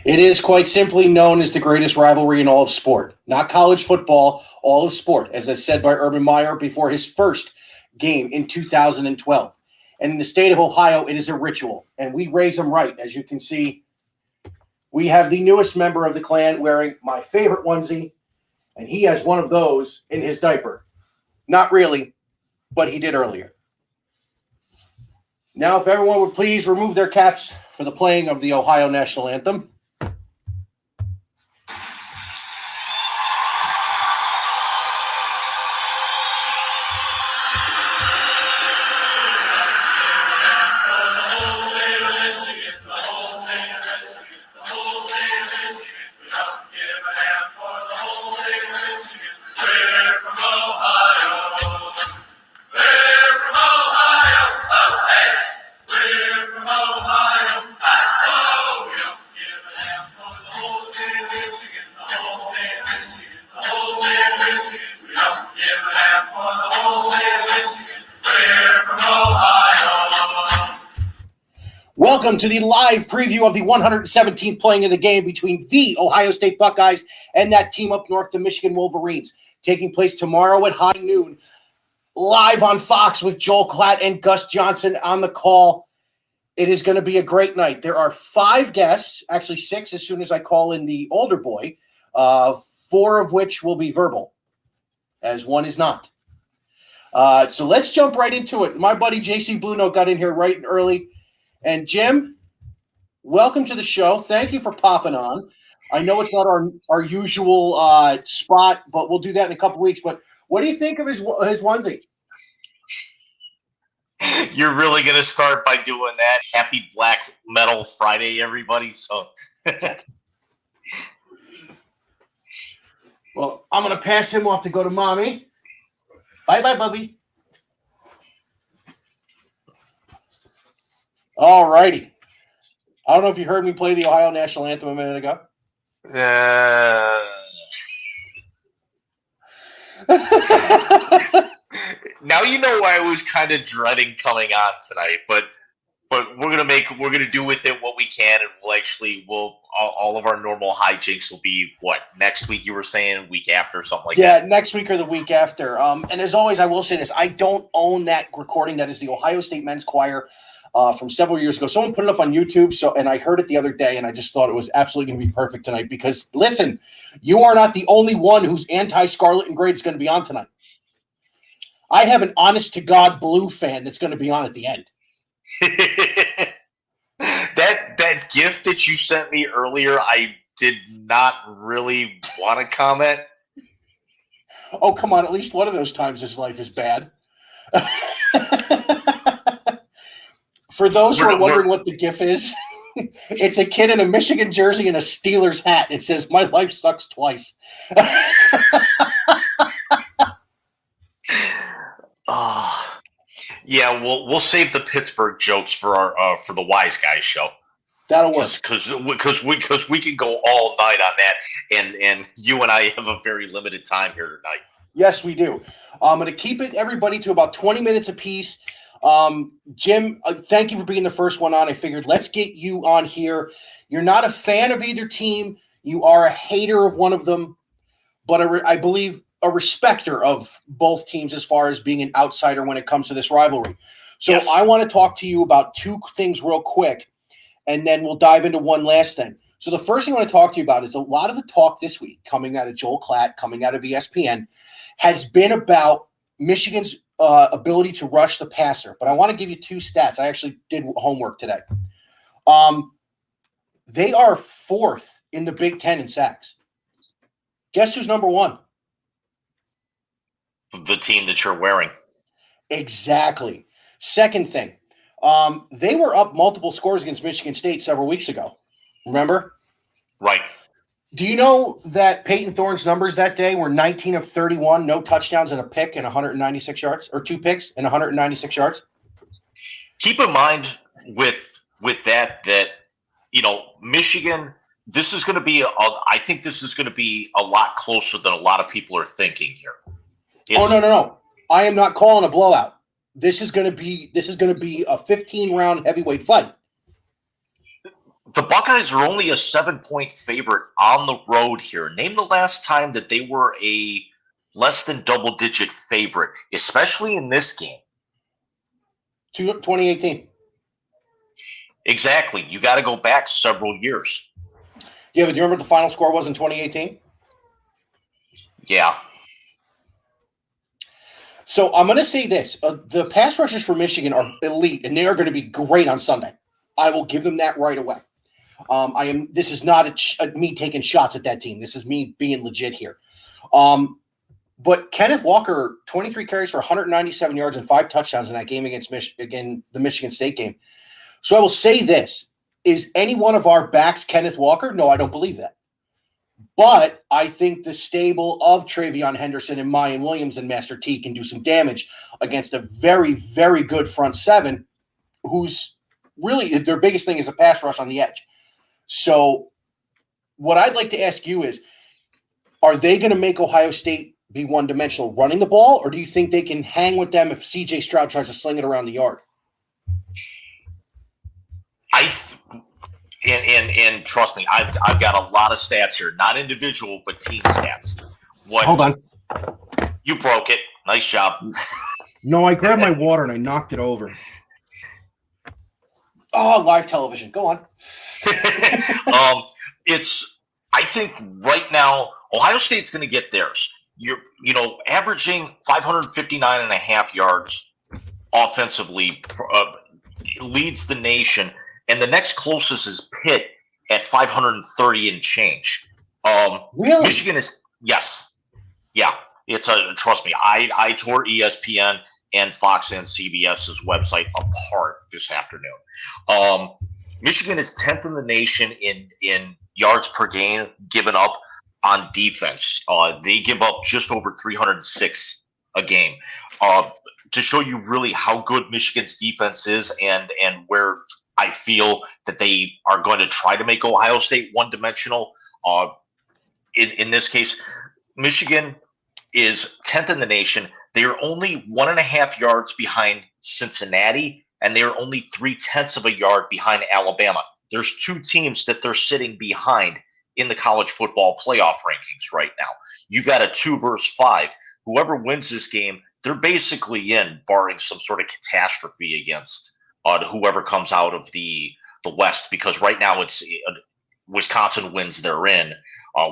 It is quite simply known as the greatest rivalry in all of sport. Not college football, all of sport, as I said by Urban Meyer before his first game in 2012. And in the state of Ohio, it is a ritual, and we raise them right. As you can see, we have the newest member of the clan wearing my favorite onesie, and he has one of those in his diaper. Not really, but he did earlier. Now, if everyone would please remove their caps for the playing of the Ohio National Anthem. Welcome to the live preview of the 117th playing of the game between the Ohio State Buckeyes and that team up north, the Michigan Wolverines, taking place tomorrow at high noon, live on Fox with Joel Klatt and Gus Johnson on the call. It is going to be a great night. There are 5 guests, actually 6 as soon as I call in the older boy, 4 of which will be verbal, as one is not. So let's jump right into it. My buddy JC Blue Note got in here right and early. And Jim, welcome to the show. Thank you for popping on. I know it's not our usual spot, but we'll do that in a couple weeks. But what do you think of his onesie? You're really going to start by doing that? Happy Black Metal Friday, everybody. So, well, I'm going to pass him off to go to mommy. Bye-bye, Bubby. All righty. I don't know if you heard me play the Ohio National Anthem a minute ago. Now you know why I was kind of dreading coming on tonight, but we're gonna do with it what we can, and all of our normal hijinks will be what next week. You were saying week after, something like that. Yeah, next week or the week after. And as always, I will say this: I don't own that recording. That is the Ohio State Men's Choir. From several years ago. Someone put it up on YouTube, and I heard it the other day, and I just thought it was absolutely going to be perfect tonight because, listen, you are not the only one who's anti-Scarlet and Gray that's going to be on tonight. I have an honest-to-God Blue fan that's going to be on at the end. That gift that you sent me earlier, I did not really want to comment. Oh, come on. At least one of those times his life is bad. For those who are wondering what the GIF is, it's a kid in a Michigan jersey and a Steelers hat. It says, "My life sucks twice." Yeah, we'll save the Pittsburgh jokes for our for the Wise Guys show. That'll work because we can go all night on that, and you and I have a very limited time here tonight. Yes, we do. I'm going to keep it everybody to about 20 minutes apiece. Jim, thank you for being the first one on. I figured let's get you on here. You're not a fan of either team. You are a hater of one of them, but I believe a respecter of both teams as far as being an outsider when it comes to this rivalry. So yes. I want to talk to you about 2 things real quick, and then we'll dive into one last thing. So the first thing I want to talk to you about is a lot of the talk this week coming out of Joel Klatt, coming out of ESPN, has been about Michigan's ability to rush the passer. But I want to give you 2 stats. I actually did homework today. They are 4th in the Big Ten in sacks. Guess who's number 1? The team that you're wearing. Exactly. Second thing, they were up multiple scores against Michigan State several weeks ago. Remember? Right. Do you know that Peyton Thorne's numbers that day were 19 of 31, no touchdowns and a pick and 196 yards, or 2 picks and 196 yards? Keep in mind with that Michigan, this is going to be I think this is going to be a lot closer than a lot of people are thinking here. No. I am not calling a blowout. This is going to be a 15-round heavyweight fight. The Buckeyes are only a 7-point favorite on the road here. Name the last time that they were a less than double-digit favorite, especially in this game. 2018. Exactly. You got to go back several years. Yeah, but do you remember what the final score was in 2018? Yeah. So I'm going to say this. The pass rushers for Michigan are elite, and they are going to be great on Sunday. I will give them that right away. This is not me taking shots at that team. This is me being legit here. But Kenneth Walker, 23 carries for 197 yards and 5 touchdowns in that game against the Michigan State game. So I will say this. Is any one of our backs Kenneth Walker? No, I don't believe that. But I think the stable of Travion Henderson and Mayan Williams and Master T can do some damage against a very, very good front seven who's really their biggest thing is a pass rush on the edge. So what I'd like to ask you is, are they going to make Ohio State be one-dimensional running the ball, or do you think they can hang with them if C.J. Stroud tries to sling it around the yard? And trust me, I've got a lot of stats here, not individual, but team stats. Hold on. You broke it. Nice job. No, I grabbed my water and I knocked it over. Oh, live television. Go on. I think right now, Ohio State's going to get theirs. Averaging 559.5 yards offensively leads the nation. And the next closest is Pitt at 530 and change. Really? Michigan is yes, yeah. It's trust me. I tore ESPN and Fox and CBS's website apart this afternoon. Michigan is 10th in the nation in yards per game given up on defense. They give up just over 306 a game. To show you really how good Michigan's defense is and where I feel that they are going to try to make Ohio State one-dimensional. In this case, Michigan is 10th in the nation. They are only 1.5 yards behind Cincinnati, and they are only 0.3 of a yard behind Alabama. There's 2 teams that they're sitting behind in the college football playoff rankings right now. You've got a 2 versus 5. Whoever wins this game, they're basically in, barring some sort of catastrophe against whoever comes out of the West, because right now it's Wisconsin wins, they're in.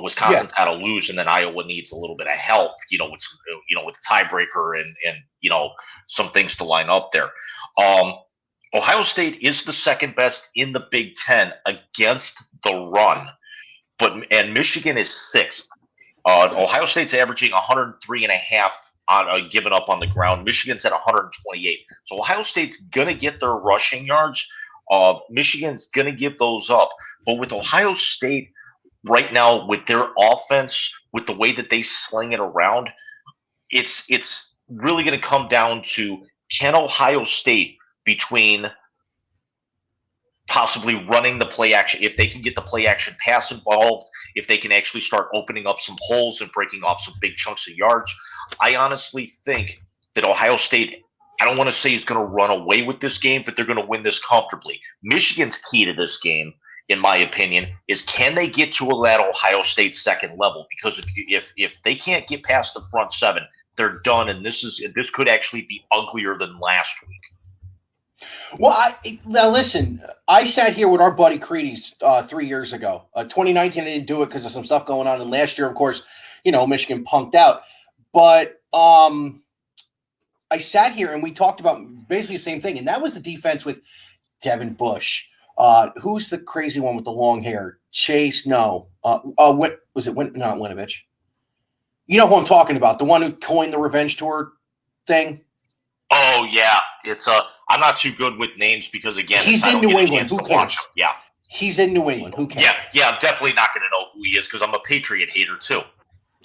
Wisconsin's got to lose, and then Iowa needs a little bit of help. With the tiebreaker and some things to line up there. Ohio State is the second best in the Big Ten against the run, and Michigan is 6th. Ohio State's averaging 103.5 on given up on the ground. Michigan's at 128. So Ohio State's gonna get their rushing yards. Michigan's gonna give those up. But with Ohio State right now, with their offense, with the way that they sling it around, it's really gonna come down to, can Ohio State, between possibly running the play action, if they can get the play action pass involved, if they can actually start opening up some holes and breaking off some big chunks of yards, I honestly think that Ohio State, I don't want to say is going to run away with this game, but they're going to win this comfortably. Michigan's key to this game, in my opinion, is can they get to that Ohio State second level? Because if they can't get past the front 7, they're done, and this could actually be uglier than last week. Well, now listen, I sat here with our buddy Creedy's 3 years ago. 2019, I didn't do it because of some stuff going on. And last year, of course, Michigan punked out. But I sat here and we talked about basically the same thing. And that was the defense with Devin Bush. Who's the crazy one with the long hair? Chase? No. What was it? Not Winovich. You know who I'm talking about. The one who coined the revenge tour thing. Oh yeah, I'm not too good with names because again, he's in New England. Who cares? Yeah, he's in New England. Who cares? Yeah. I'm definitely not going to know who he is because I'm a Patriot hater too.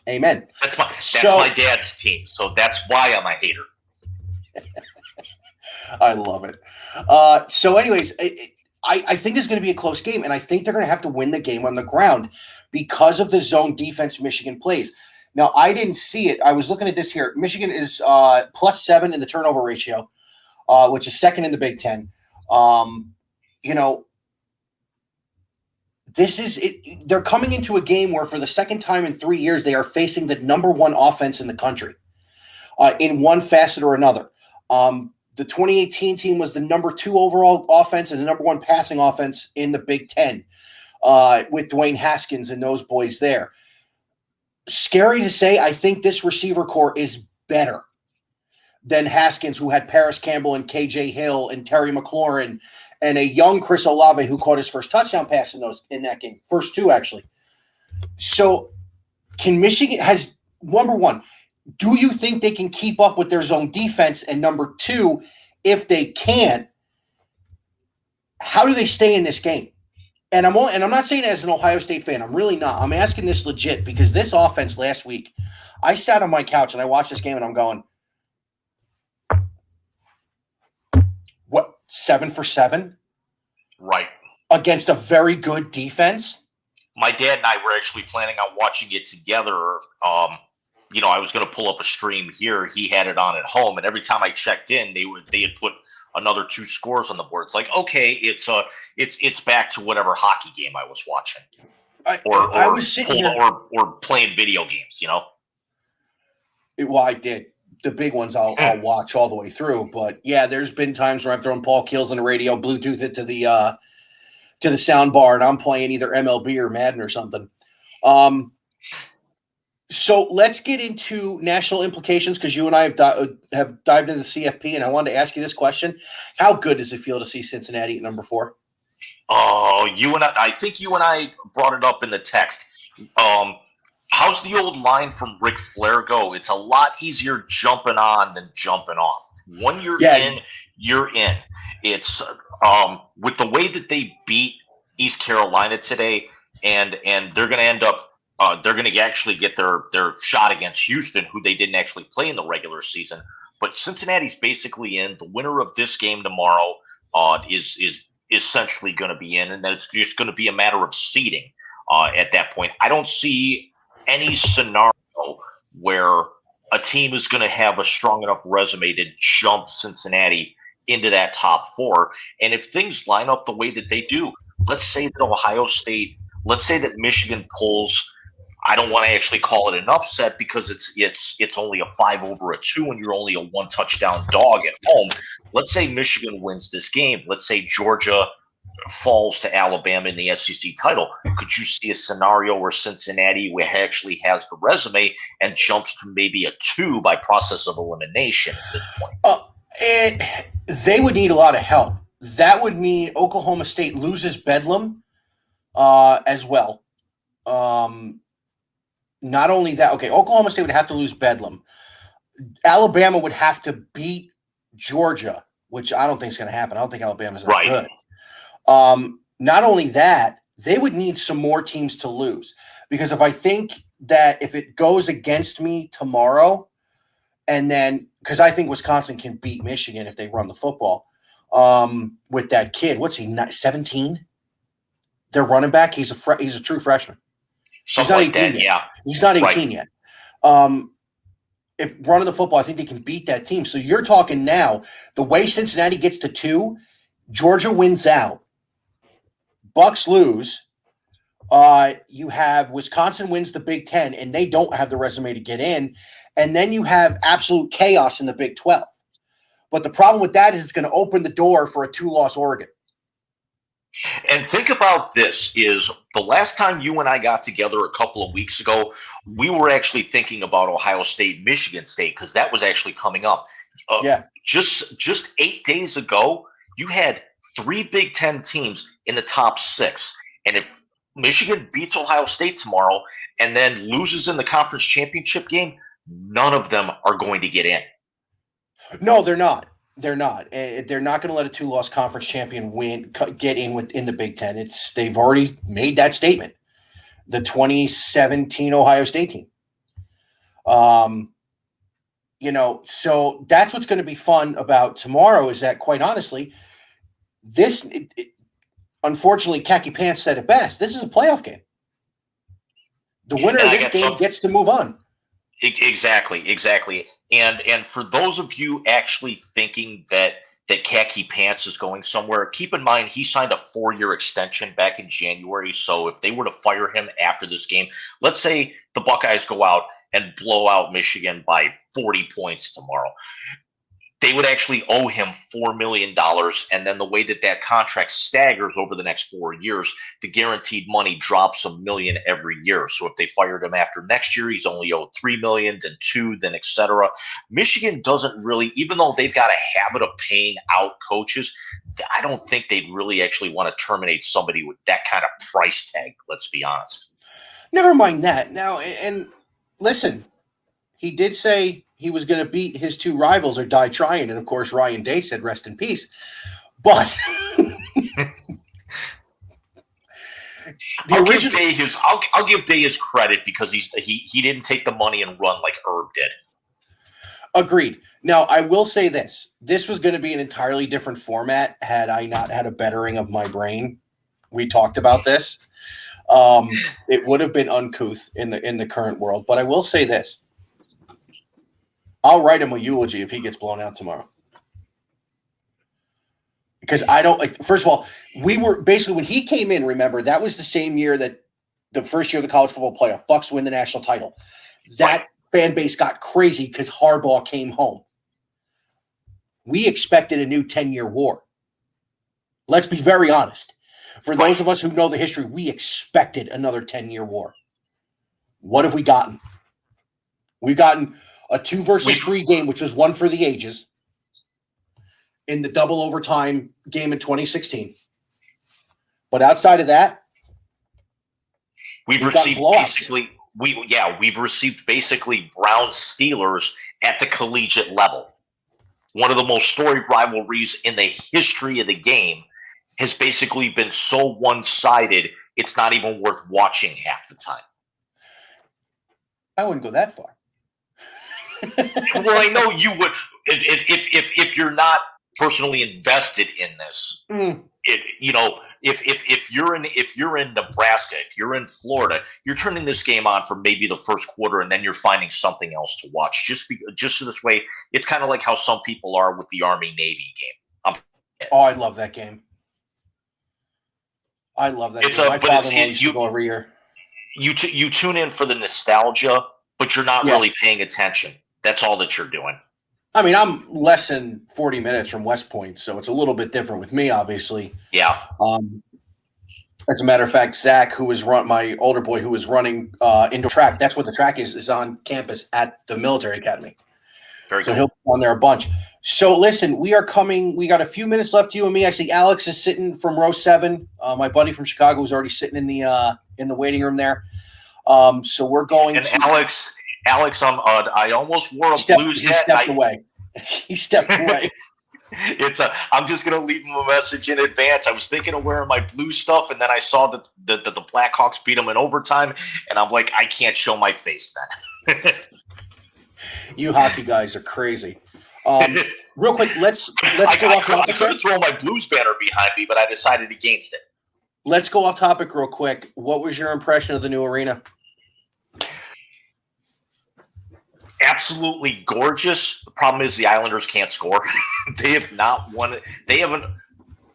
Amen. That's my dad's team, so that's why I'm a hater. I love it. So, anyways, I think it's going to be a close game, and I think they're going to have to win the game on the ground because of the zone defense Michigan plays. Now, I didn't see it. I was looking at this here. Michigan is +7 in the turnover ratio, which is second in the Big Ten. this is it. They're coming into a game where for the second time in 3 years, they are facing the number one offense in the country in one facet or another. The 2018 team was the number 2 overall offense and the number 1 passing offense in the Big Ten with Dwayne Haskins and those boys there. Scary to say, I think this receiver core is better than Haskins, who had Paris Campbell and KJ Hill and Terry McLaurin and a young Chris Olave who caught his first touchdown pass in that game. First 2, actually. So can Michigan has number 1, do you think they can keep up with their zone defense? And number 2, if they can't, how do they stay in this game? And I'm not saying it as an Ohio State fan. I'm really not. I'm asking this legit because this offense last week, I sat on my couch and I watched this game and I'm going, what, 7 for 7? Right. Against a very good defense? My dad and I were actually planning on watching it together. I was going to pull up a stream here. He had it on at home, and every time I checked in, they had put another 2 scores on the board. It's like, okay, it's back to whatever hockey game I was watching, I was sitting here or playing video games. Well, I did. The big ones I'll watch all the way through, but yeah, there's been times where I've thrown Paul Keels on the radio, Bluetooth it to the sound bar, and I'm playing either MLB or Madden or something. So let's get into national implications because you and I have dived into the CFP, and I wanted to ask you this question: how good does it feel to see Cincinnati at number 4? Oh, I think you and I brought it up in the text. How's the old line from Ric Flair go? It's a lot easier jumping on than jumping off. When you're in, you're in. It's with the way that they beat East Carolina today, and they're going to end up. They're going to actually get their shot against Houston, who they didn't actually play in the regular season. But Cincinnati's basically in. The winner of this game tomorrow is essentially going to be in, and then it's just going to be a matter of seeding at that point. I don't see any scenario where a team is going to have a strong enough resume to jump Cincinnati into that top 4. And if things line up the way that they do, let's say that Michigan pulls. I don't want to actually call it an upset because it's only a 5-2 and you're only a 1 touchdown dog at home. Let's say Michigan wins this game. Let's say Georgia falls to Alabama in the SEC title. Could you see a scenario where Cincinnati actually has the resume and jumps to maybe a 2 by process of elimination at this point? They would need a lot of help. That would mean Oklahoma State loses Bedlam as well. Not only that, okay, Oklahoma State would have to lose Bedlam. Alabama would have to beat Georgia, which I don't think is going to happen. I don't think Alabama's that good. Not only that, they would need some more teams to lose. Because if I think that if it goes against me tomorrow, and then because I think Wisconsin can beat Michigan if they run the football with that kid. What's he, 17? Their running back, he's a true freshman. Something like that, yeah. He's not 18 yet. If running the football, I think they can beat that team. So you're talking now, the way Cincinnati gets to 2, Georgia wins out, Bucks lose. You have Wisconsin wins the Big Ten, and they don't have the resume to get in. And then you have absolute chaos in the Big 12. But the problem with that is it's going to open the door for a 2-loss Oregon. And think about this, is the last time you and I got together a couple of weeks ago, we were actually thinking about Ohio State, Michigan State, because that was actually coming up. Just 8 days ago, you had 3 Big Ten teams in the top 6. And if Michigan beats Ohio State tomorrow and then loses in the conference championship game, none of them are going to get in. No, they're not. They're not. They're not going to let a 2-loss conference champion get in the Big Ten. They've already made that statement. The 2017 Ohio State team. So that's what's going to be fun about tomorrow is that, quite honestly, unfortunately, Khaki Pants said it best. This is a playoff game. The winner of this game gets to move on. Exactly. And for those of you actually thinking that that khaki pants is going somewhere. Keep in mind, he signed a 4-year extension back in January. So if they were to fire him after this game, let's say the Buckeyes go out and blow out Michigan by 40 points tomorrow, they would actually owe him $4 million. And then the way that contract staggers over the next 4 years, the guaranteed money drops $1 million every year. So if they fired him after next year, he's only owed $3 million, then $2 million, then et cetera. Michigan doesn't really, even though they've got a habit of paying out coaches, I don't think they'd really actually want to terminate somebody with that kind of price tag, let's be honest. Never mind that. Now, and listen, he did say he was going to beat his two rivals or die trying. And, of course, Ryan Day said rest in peace. But I'll give Day his credit because he didn't take the money and run like Herb did. Agreed. Now, I will say this. This was going to be an entirely different format had I not had a bettering of my brain. We talked about this. It would have been uncouth in the current world. But I will say this. I'll write him a eulogy if he gets blown out tomorrow. Because I don't like, first of all, we were basically, when he came in, remember, that was the same year that the first year of the college football playoff, Bucks win the national title. That fan base got crazy because Harbaugh came home. We expected a new 10-year war. Let's be very honest. For those of us who know the history, we expected another 10-year war. What have we gotten? We've gotten a 2 versus 3 game, which was one for the ages in the double overtime game in 2016. But outside of that, we've received basically Brown Steelers at the collegiate level. One of the most storied rivalries in the history of the game has basically been so one-sided, it's not even worth watching half the time. I wouldn't go that far. Well, I know you would if you're not personally invested in this. If you're in Nebraska, if you're in Florida, you're turning this game on for maybe the first quarter, and then you're finding something else to watch. Just so this way, it's kind of like how some people are with the Army-Navy game. I love that game. I love that game. My father-in-law used to go every year. You tune in for the nostalgia, but you're not really paying attention. That's all that you're doing. I mean, I'm less than 40 minutes from West Point, so it's a little bit different with me, obviously. Yeah. As a matter of fact, Zach, who was my older boy, who was running indoor track, that's what the track is on campus at the military academy. Very so cool. He'll be on there a bunch. So listen, we got a few minutes left, you and me. I see Alex is sitting from row 7. My buddy from Chicago is already sitting in the waiting room there. So we're going and Alex, I almost wore a Blues hat. He stepped away. He stepped away. I'm just going to leave him a message in advance. I was thinking of wearing my Blues stuff, and then I saw that the Blackhawks beat them in overtime, and I'm like, I can't show my face then. You hockey guys are crazy. Real quick, let's go off topic. I could have thrown my Blues banner behind me, but I decided against it. Let's go off topic real quick. What was your impression of the new arena? Absolutely gorgeous. The problem is the Islanders can't score. They have not won. They haven't.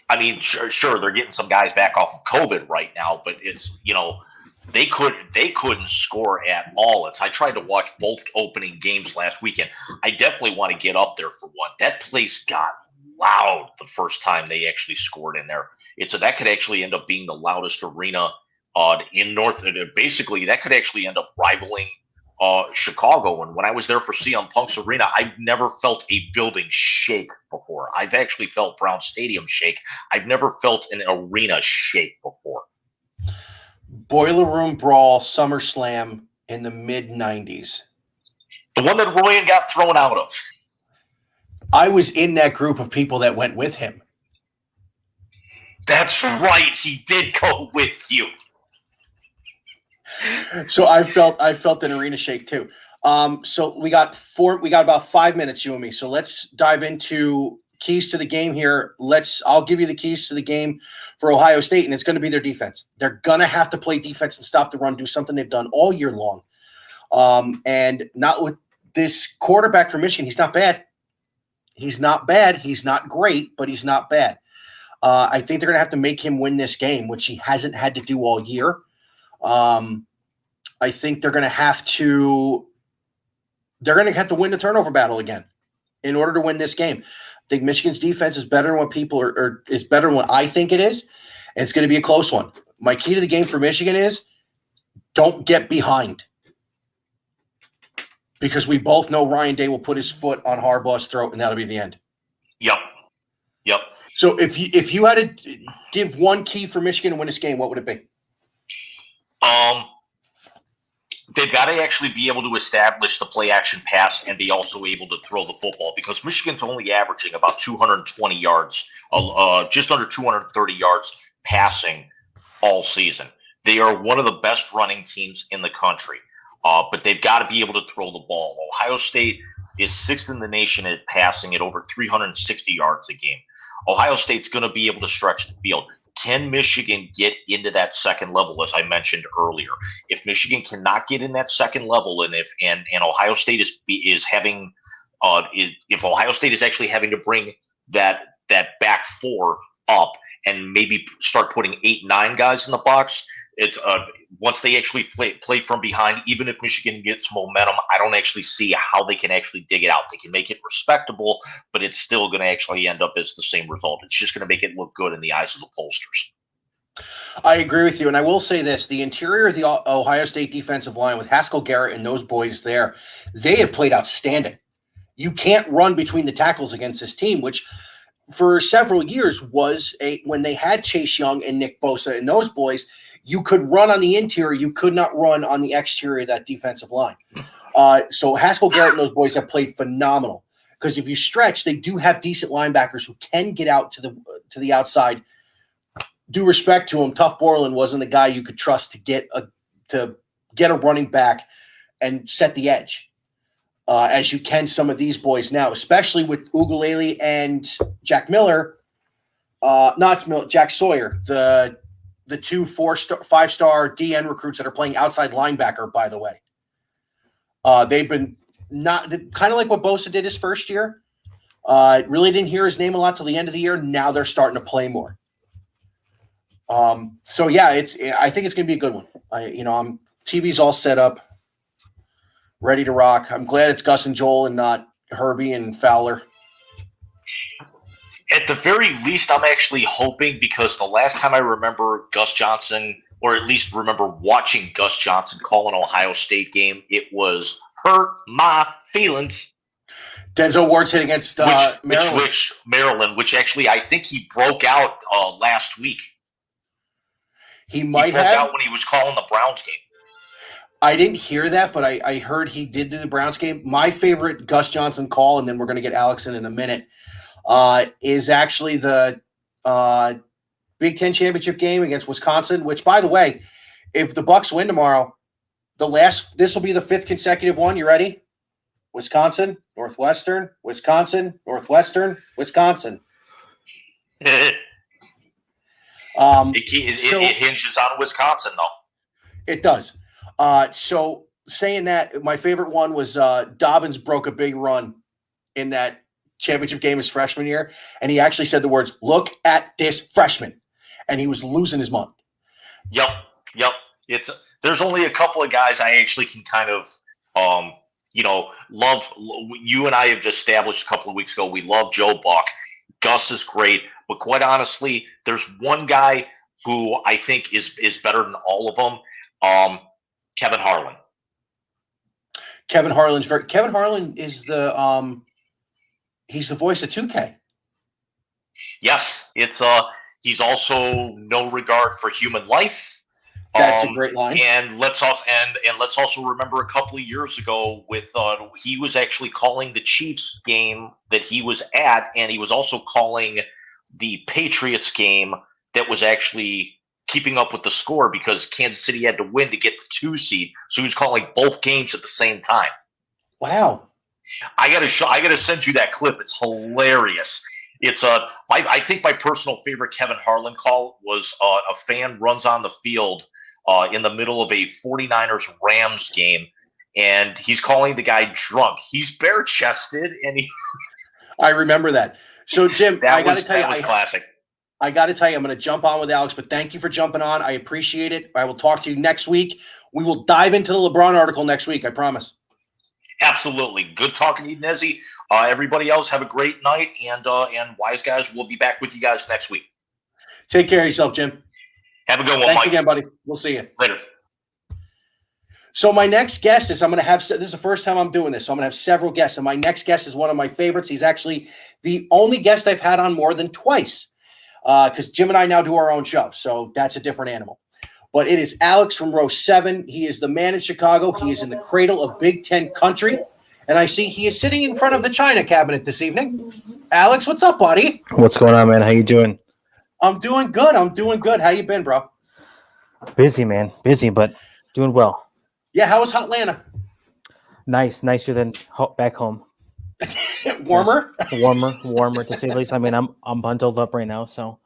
I mean, sure, they're getting some guys back off of COVID right now, but it's they couldn't score at all. I tried to watch both opening games last weekend. I definitely want to get up there for one. That place got loud the first time they actually scored in there. That could actually end up being the loudest arena in North. Basically, that could actually end up rivaling Chicago. And when I was there for CM Punk's arena, I've never felt a building shake before. I've actually felt Brown Stadium shake. I've never felt an arena shake before. Boiler Room Brawl SummerSlam in the mid-90s. The one that Royan got thrown out of. I was in that group of people that went with him. That's right. He did go with you. So I felt an arena shake too. So we got about 5 minutes, you and me. So let's dive into keys to the game here. I'll give you the keys to the game for Ohio State, and it's going to be their defense. They're going to have to play defense and stop the run, do something they've done all year long. And not with this quarterback for Michigan. He's not bad. He's not bad. He's not great, but he's not bad. I think they're going to have to make him win this game, which he hasn't had to do all year. I think they're going to have to win the turnover battle again in order to win this game. I think Michigan's defense is better than what people is better than what I think it is. And it's going to be a close one. My key to the game for Michigan is don't get behind. Because we both know Ryan Day will put his foot on Harbaugh's throat, and that'll be the end. Yep. So if you had to give one key for Michigan to win this game, what would it be? They've got to actually be able to establish the play action pass and be also able to throw the football, because Michigan's only averaging about 220 yards, just under 230 yards passing all season. They are one of the best running teams in the country, but they've got to be able to throw the ball. Ohio State is sixth in the nation at passing at over 360 yards a game. Ohio State's going to be able to stretch the field. Can Michigan get into that second level, as I mentioned earlier? If Michigan cannot get in that second level, and Ohio State is having, if Ohio State is actually having to bring that back four up and maybe start putting 8-9 guys in the box, it's once they actually play from behind, even if Michigan gets momentum, I don't actually see how they can actually dig it out. They can make it respectable, but it's still going to actually end up as the same result. It's just going to make it look good in the eyes of the pollsters. I agree with you, and I will say this. The interior of the Ohio State defensive line with Haskell Garrett and those boys there, they have played outstanding. You can't run between the tackles against this team, which for several years was when they had Chase Young and Nick Bosa and those boys, you could run on the interior. You could not run on the exterior of that defensive line. So Haskell Garrett and those boys have played phenomenal, because if you stretch, they do have decent linebackers who can get out to the outside. Due respect to him, Tough Borland wasn't a guy you could trust to get a running back and set the edge, as you can some of these boys now, especially with Ugalele and Jack Miller, Jack Sawyer, the two 5-star DN recruits that are playing outside linebacker, by the way. They've been not kind of like what Bosa did his first year. Really didn't hear his name a lot till the end of the year. Now they're starting to play more. So yeah, I think it's going to be a good one. TV's all set up, ready to rock. I'm glad it's Gus and Joel and not Herbie and Fowler. At the very least, I'm actually hoping, because the last time I remember Gus Johnson, or at least remember watching Gus Johnson call an Ohio State game, it was hurt my feelings. Denzel Ward's hit against Maryland, which actually I think he broke out last week. He broke out when he was calling the Browns game. I didn't hear that, but I heard he did do the Browns game. My favorite Gus Johnson call, and then we're going to get Alex in a minute, is actually the Big Ten championship game against Wisconsin, which, by the way, if the Bucks win tomorrow, this will be the 5th consecutive one. You ready? Wisconsin, Northwestern, Wisconsin, Northwestern, Wisconsin. It hinges on Wisconsin, though. It does. So saying that, my favorite one was Dobbins broke a big run in that championship game his freshman year, and he actually said the words, "Look at this freshman," and he was losing his mind. Yep. There's only a couple of guys I actually can kind of love. You and I have just established a couple of weeks ago, we love Joe Buck. Gus is great, but quite honestly, there's one guy who I think is better than all of them. Kevin Harlan. Kevin Harlan is the he's the voice of 2K. Yes, it's he's also no regard for human life. That's a great line. And let's also remember a couple of years ago with he was actually calling the Chiefs game that he was at, and he was also calling the Patriots game that was actually keeping up with the score, because Kansas City had to win to get the 2 seed. So he was calling both games at the same time. Wow. I gotta send you that clip. It's hilarious. It's I think my personal favorite Kevin Harlan call was a fan runs on the field in the middle of a 49ers Rams game, and he's calling the guy drunk. He's bare chested, and he I remember that. So, Jim, That was classic. I got to tell you, I'm going to jump on with Alex, but thank you for jumping on. I appreciate it. I will talk to you next week. We will dive into the LeBron article next week. I promise. Absolutely. Good talking to you, Nezzy. Everybody else, have a great night. And Wise Guys, we'll be back with you guys next week. Take care of yourself, Jim. Have a good one, Thanks Mike. again, buddy. We'll see you. Later. So my next guest is, I'm going to have, this is the first time I'm doing this, so I'm going to have several guests. And my next guest is one of my favorites. He's actually the only guest I've had on more than twice. Because Jim and I now do our own show, so that's a different animal. But it is Alex from row 7. He is the man in Chicago. He is in the cradle of Big Ten country. And I see he is sitting in front of the China cabinet this evening. Alex, what's up, buddy? What's going on, man? How you doing? I'm doing good. How you been, bro? Busy, man. Busy, but doing well. Yeah, how was Hotlanta? Nice. Nicer than back home. Warmer? Warmer to say the least. I mean, I'm bundled up right now, so.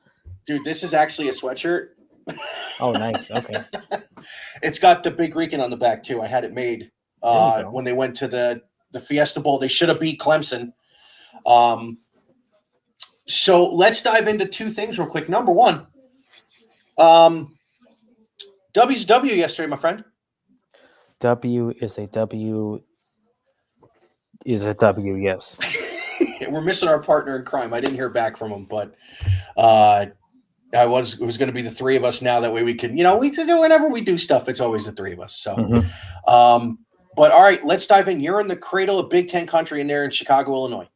Dude, this is actually a sweatshirt. Oh, nice. Okay. It's got the big Rican on the back too. I had it made when they went to the Fiesta Bowl. They should have beat Clemson. So let's dive into two things real quick. Number one, W's W yesterday, my friend. W is a W. Yes. We're missing our partner in crime. I didn't hear back from him, but it was going to be the three of us now. That way we can, we can do whenever we do stuff. It's always the three of us. So, but all right, let's dive in. You're in the cradle of Big Ten country in there in Chicago, Illinois.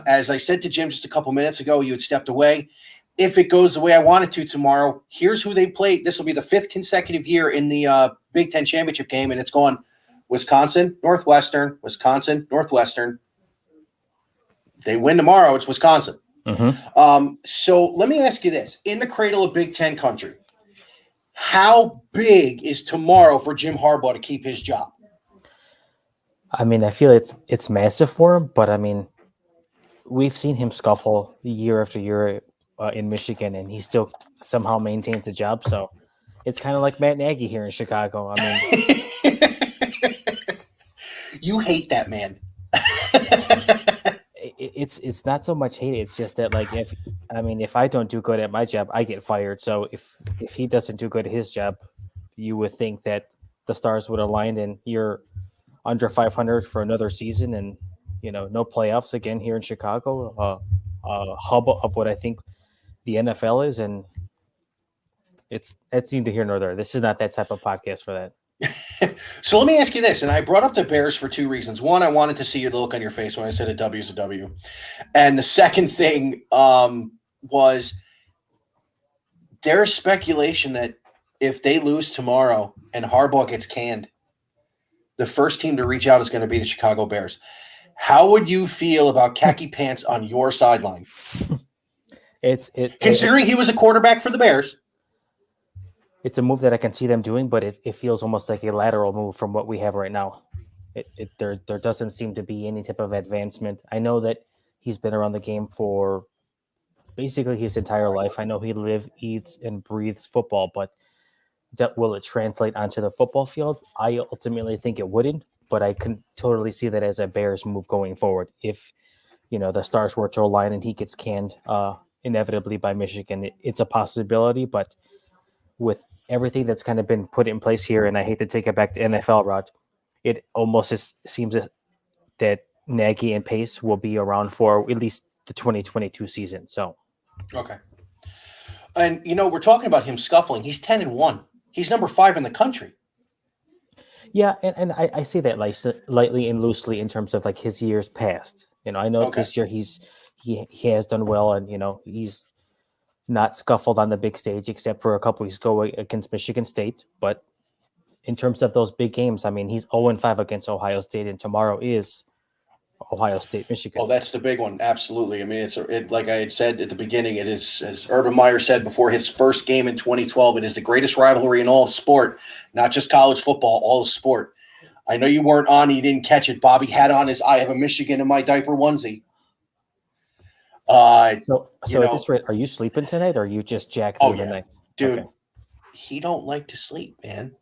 As I said to Jim just a couple minutes ago, you had stepped away. If it goes the way I want it to tomorrow, here's who they played. This will be the 5th consecutive year in the Big Ten championship game, and it's gone Wisconsin, Northwestern, Wisconsin, Northwestern. They win tomorrow. It's Wisconsin. So let me ask you this. In the cradle of Big Ten country, how big is tomorrow for Jim Harbaugh to keep his job? I mean, I feel it's massive for him, but I mean, we've seen him scuffle year after year in Michigan, and he still somehow maintains a job. So it's kind of like Matt Nagy here in Chicago. I mean, you hate that man. It's not so much hate. It's just that, like, if I don't do good at my job, I get fired. So if he doesn't do good at his job, you would think that the stars would align and you're under 500 for another season, and no playoffs again here in Chicago. Hub of what I think the NFL is, and it's neither here nor there. This is not that type of podcast for that. So let me ask you this, and I brought up the Bears for two reasons. One, I wanted to see the look on your face when I said a W is a W. And the second thing was there's speculation that if they lose tomorrow and Harbaugh gets canned, the first team to reach out is going to be the Chicago Bears. How would you feel about khaki pants on your sideline? Considering he was a quarterback for the Bears. It's a move that I can see them doing, but it feels almost like a lateral move from what we have right now. There doesn't seem to be any type of advancement. I know that he's been around the game for basically his entire life. I know he lives, eats, and breathes football, but will it translate onto the football field? I ultimately think it wouldn't, but I can totally see that as a Bears move going forward. If the stars were to align and he gets canned inevitably by Michigan, it's a possibility, but with everything that's kind of been put in place here, and I hate to take it back to NFL route, it almost seems that Nagy and Pace will be around for at least the 2022 season. So, okay. And we're talking about him scuffling. He's 10-1. He's number 5 in the country. Yeah, and I say that lightly and loosely in terms of like his years past. I know this year he has done well, and he's not scuffled on the big stage except for a couple weeks ago against Michigan State. But in terms of those big games, I mean, he's 0-5 against Ohio State, and tomorrow is Ohio State, Michigan. Oh, that's the big one. Absolutely. I mean, it's like I had said at the beginning, it is, as Urban Meyer said before his first game in 2012, it is the greatest rivalry in all of sport, not just college football, all of sport. I know you weren't on, you didn't catch it. Bobby had on his I have a Michigan in my diaper onesie. So at this rate, are you sleeping tonight, or are you just jacked through the night? Dude, he don't like to sleep, man.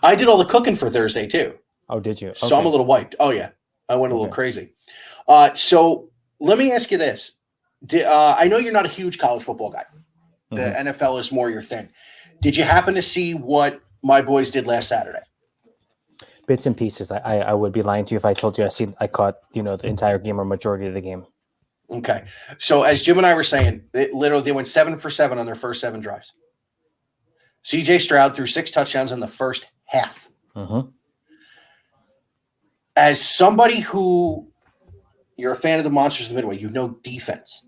I did all the cooking for Thursday too. Oh, did you? So I'm a little wiped. Oh, yeah. I went a little crazy. So let me ask you this. I know you're not a huge college football guy. The NFL is more your thing. Did you happen to see what my boys did last Saturday? Bits and pieces. I would be lying to you if I told you I caught, the entire game or majority of the game. Okay. So as Jim and I were saying, they went 7 for 7 on their first 7 drives. CJ Stroud threw 6 touchdowns in the first half. As somebody who you're a fan of the Monsters of the Midway, defense.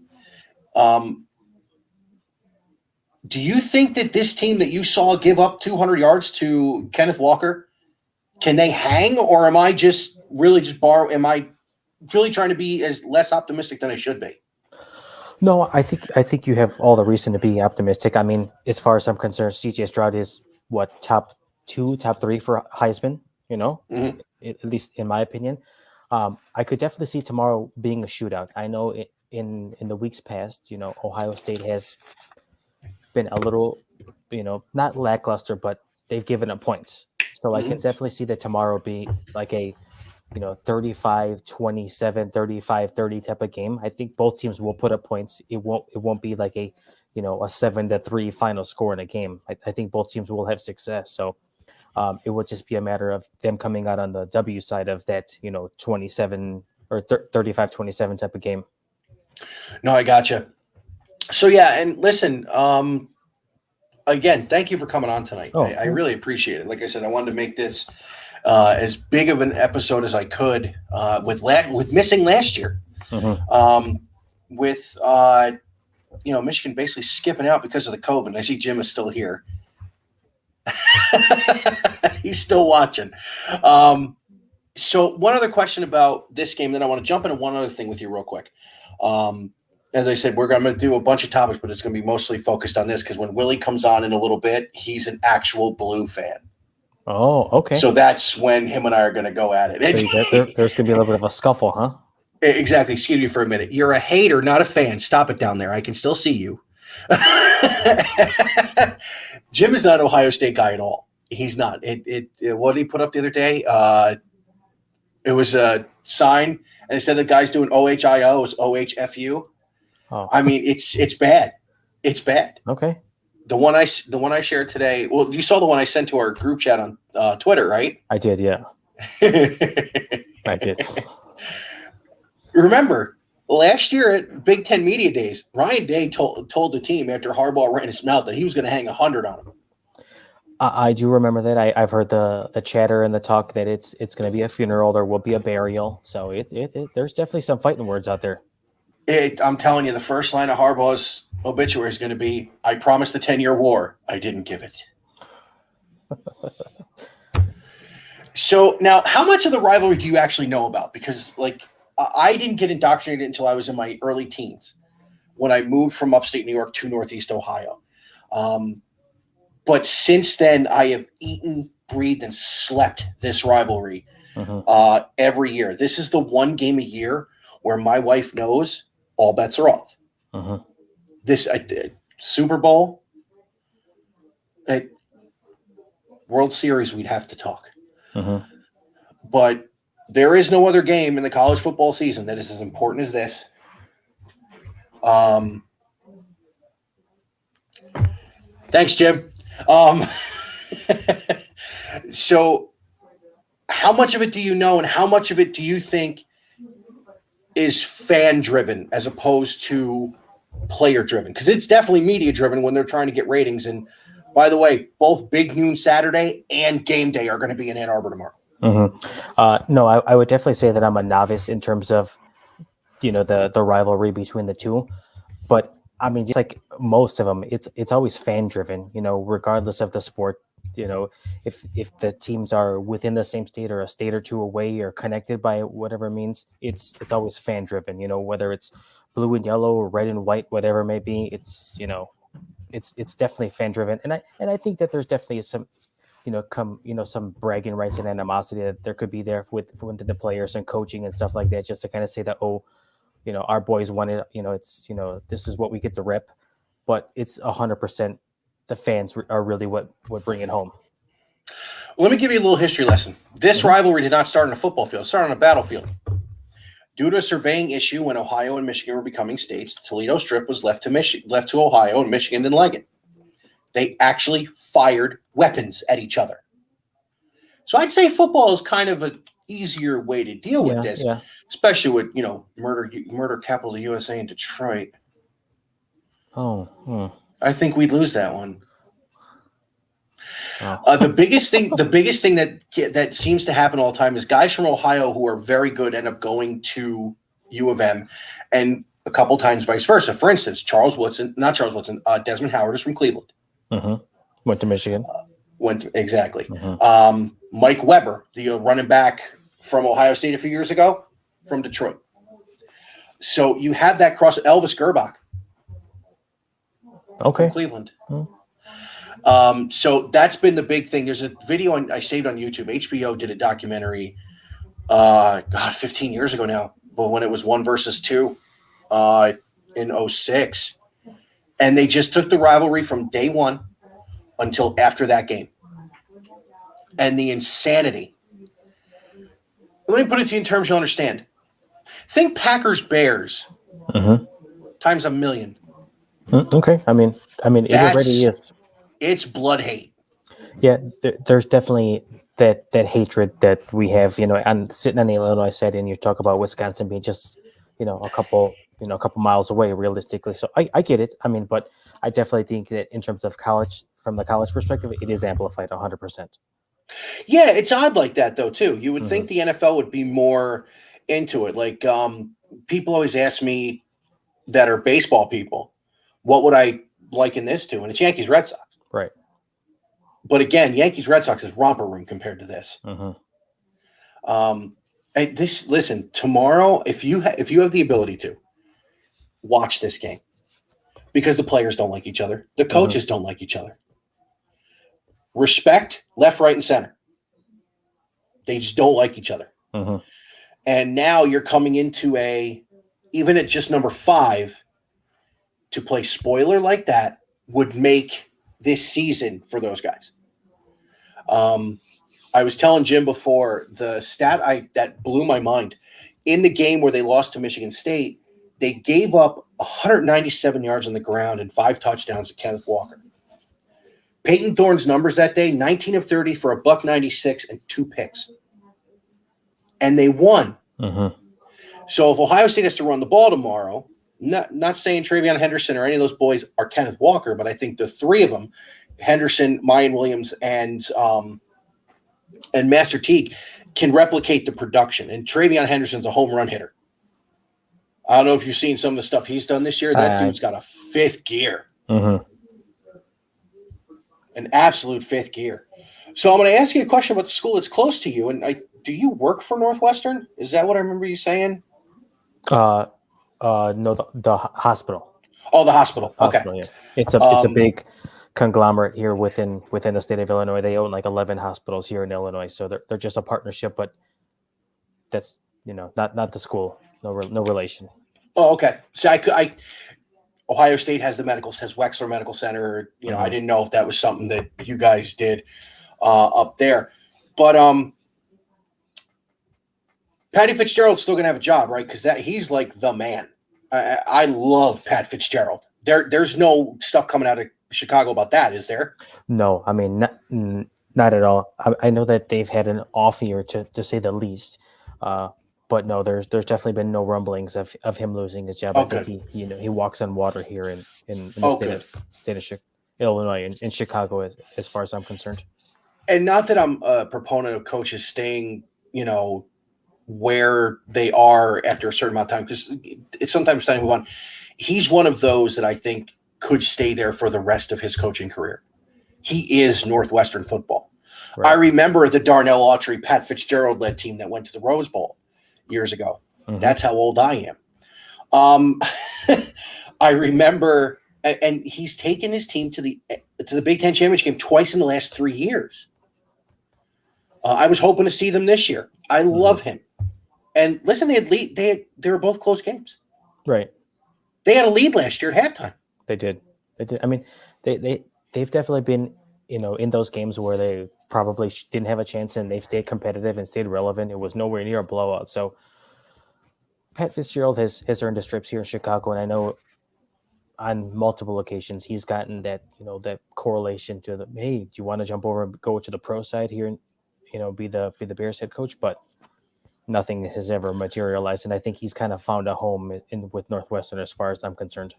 Do you think that this team that you saw give up 200 yards to Kenneth Walker, can they hang, or am I am I really trying to be as less optimistic than I should be? No, I think you have all the reason to be optimistic. I mean, as far as I'm concerned, CJ Stroud is top 2, top 3 for Heisman, at least in my opinion. I could definitely see tomorrow being a shootout. I know in the weeks past, Ohio State has been a little, not lackluster, but they've given up points. So I can definitely see that tomorrow be like a 35-27, 35-30 type of game. I think both teams will put up points. It won't be like a 7-3 final score in a game. I think both teams will have success. So it will just be a matter of them coming out on the W side of that, 27 or 35-27 type of game. No, I gotcha. So yeah, and listen, again, thank you for coming on tonight. I really appreciate it. Like I said, I wanted to make this as big of an episode as I could with missing last year, with Michigan basically skipping out because of the COVID. And I see Jim is still here. He's still watching. So one other question about this game, then I want to jump into one other thing with you real quick. As I said, we're going to do a bunch of topics, but it's going to be mostly focused on this because when Willie comes on in a little bit, he's an actual Blue fan. Oh, okay. So that's when him and I are going to go at it. So there's going to be a little bit of a scuffle, huh? Exactly. Excuse me for a minute. You're a hater, not a fan. Stop it down there. I can still see you. Jim is not an Ohio State guy at all. He's not. What did he put up the other day? It was a sign, and instead of the guys doing OHIO, it was OHFU. Oh. I mean, it's bad. It's bad. Okay. The one I shared today. Well, you saw the one I sent to our group chat on Twitter, right? I did, yeah. I did. Remember last year at Big Ten Media Days, Ryan Day told the team after Harbaugh ran his mouth that he was going to hang 100 on him. I do remember that. I've heard the chatter and the talk that it's going to be a funeral. There will be a burial. So there's definitely some fighting words out there. I'm telling you, the first line of Harbaugh's obituary is going to be, "I promised the 10-year war. I didn't give it." So now, how much of the rivalry do you actually know about? Because I didn't get indoctrinated until I was in my early teens when I moved from upstate New York to Northeast Ohio. But since then, I have eaten, breathed, and slept this rivalry every year. This is the one game a year where my wife knows all bets are off. This Super Bowl, World Series, we'd have to talk. But there is no other game in the college football season that is as important as this. Thanks, Jim. So how much of it do you know, and how much of it do you think is fan driven as opposed to player driven? Because it's definitely media driven when they're trying to get ratings. And by the way, both Big Noon Saturday and Game Day are going to be in Ann Arbor tomorrow. No, I would definitely say that I'm a novice in terms of the rivalry between the two, but I mean, just like most of them, it's always fan driven, regardless of the sport. If the teams are within the same state or a state or two away or connected by whatever it means, it's always fan driven, whether it's blue and yellow or red and white, whatever it may be, it's definitely fan driven. And I think that there's definitely some, some bragging rights and animosity that there could be there with the players and coaching and stuff like that, just to kind of say that, our boys won it, this is what we get to rep, but it's 100% the fans are really what bring it home. Let me give you a little history lesson. This rivalry did not start on a football field. It started on a battlefield. Due to a surveying issue when Ohio and Michigan were becoming states, the Toledo Strip was left to Ohio, and Michigan didn't like it. They actually fired weapons at each other. So I'd say football is kind of an easier way to deal with this, especially with, murder capital of the USA in Detroit. I think we'd lose that one. The biggest thing that seems to happen all the time is guys from Ohio who are very good end up going to U of M, and a couple times vice versa. For instance, Desmond Howard is from Cleveland. Went to Michigan. Exactly. Mike Weber, the running back from Ohio State a few years ago, from Detroit. So you have that cross. Elvis Gerbach. From Cleveland. So that's been the big thing. There's a video I saved on YouTube. HBO did a documentary, 15 years ago now, but when it was 1 versus 2 in 06. And they just took the rivalry from day one until after that game. And the insanity. Let me put it to you in terms you'll understand. Think Packers-Bears times a million. Okay. I mean, it already is. It's blood hate. Yeah, there's definitely that hatred that we have, and sitting on the Illinois side, and you talk about Wisconsin being just, a couple miles away realistically. So I get it. I mean, but I definitely think that in terms of college, from the college perspective, it is amplified 100%. Yeah, it's odd like that though too. You would think the NFL would be more into it. Like people always ask me that are baseball people, what would I liken this to? And it's Yankees Red Sox. Right. But again, Yankees Red Sox is romper room compared to this. Listen, tomorrow, if you have the ability to watch this game, because the players don't like each other, the coaches don't like each other. Respect left, right, and center. They just don't like each other. And now you're coming into even at just number 5, to play spoiler like that would make this season for those guys. I was telling Jim before, the stat that blew my mind. In the game where they lost to Michigan State, they gave up 197 yards on the ground and 5 touchdowns to Kenneth Walker. Peyton Thorne's numbers that day, 19 of 30 for a $196 and 2 picks. And they won. So if Ohio State has to run the ball tomorrow, not saying Travion Henderson or any of those boys are Kenneth Walker, but I think the 3 of them, Henderson, Mayan Williams, and Master Teague, can replicate the production. And Travion Henderson's a home run hitter. I don't know if you've seen some of the stuff he's done this year. That dude's got a 5th gear. An absolute 5th gear. So I'm going to ask you a question about the school that's close to you. And do you work for Northwestern? Is that what I remember you saying? No, the hospital. Oh, the hospital. Okay. Hospital, yeah. It's a big conglomerate here within the state of Illinois. They own like 11 hospitals here in Illinois. So they're just a partnership, but that's, not the school. No relation. Oh, okay. So Ohio State has has Wexler Medical Center. I didn't know if that was something that you guys did up there, but Patty Fitzgerald's still gonna have a job, right? Because he's like the man. I love Pat Fitzgerald. There's no stuff coming out of Chicago about that, is there? No, I mean not at all. I know that they've had an off year to say the least. But no, there's definitely been no rumblings of him losing his job. I think he walks on water here in the state of Illinois, in Chicago, as far as I'm concerned. And not that I'm a proponent of coaches staying, where they are after a certain amount of time, because it's sometimes time to move on. He's one of those that I think could stay there for the rest of his coaching career. He is Northwestern football. Right. I remember the Darnell Autry, Pat Fitzgerald led team that went to the Rose Bowl years ago. That's how old I am. I remember, and he's taken his team to the Big Ten championship game twice in the last 3 years. I was hoping to see them this year. I love him. And listen, they were both close games. Right. They had a lead last year at halftime. They did. I mean, they've definitely been in those games where they probably didn't have a chance and they stayed competitive and stayed relevant, it was nowhere near a blowout. So Pat Fitzgerald has earned his stripes here in Chicago, and I know on multiple occasions he's gotten that that correlation to the, hey, do you want to jump over and go to the pro side here and be the Bears head coach, but nothing has ever materialized, and I think he's kind of found a home with Northwestern as far as I'm concerned.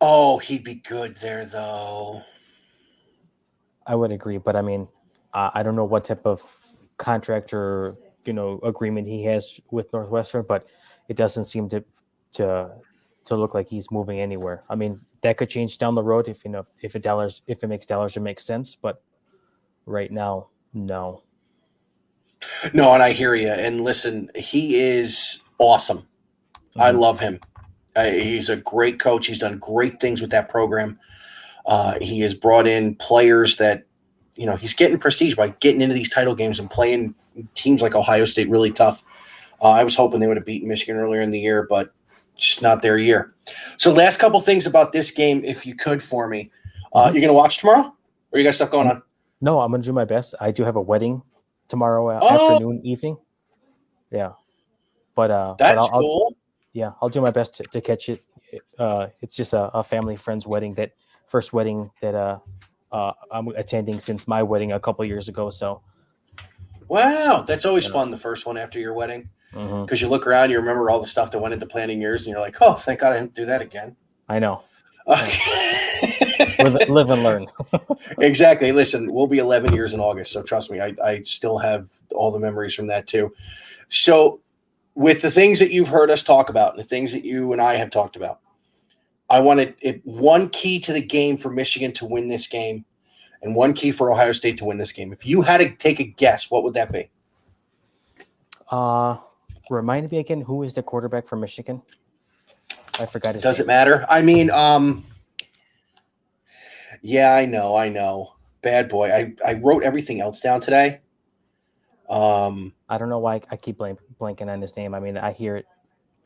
Oh, he'd be good there though. I would agree, but I mean, I don't know what type of contract or agreement he has with Northwestern, but it doesn't seem to look like he's moving anywhere. I mean, that could change down the road if it makes dollars or makes sense, but right now, no. No, and I hear you. And listen, he is awesome. Mm-hmm. I love him. He's a great coach. He's done great things with that program. He has brought in players that, he's getting prestige by getting into these title games and playing teams like Ohio State really tough. I was hoping they would have beaten Michigan earlier in the year, but just not their year. So last couple things about this game, if you could for me. You're going to watch tomorrow? Or you got stuff going on? No, I'm going to do my best. I do have a wedding tomorrow afternoon, evening. Yeah. But that's cool. I'll do my best to catch it. It's just a family friend's wedding, first wedding that I'm attending since my wedding a couple years ago. So, wow, that's always fun. The first one after your wedding, because you look around, you remember all the stuff that went into planning yours, and you're like, oh, thank God I didn't do that again. I know. Live and learn. Exactly. Listen, we'll be 11 years in August, so trust me, I still have all the memories from that too. So, with the things that you've heard us talk about and the things that you and I have talked about, I wanted one key to the game for Michigan to win this game and one key for Ohio State to win this game. If you had to take a guess, what would that be? Remind me again, who is the quarterback for Michigan? I forgot his name. Does it matter? I mean, yeah, I know. Bad boy. I wrote everything else down today. I don't know why I keep blanking on his name. I mean, I hear it,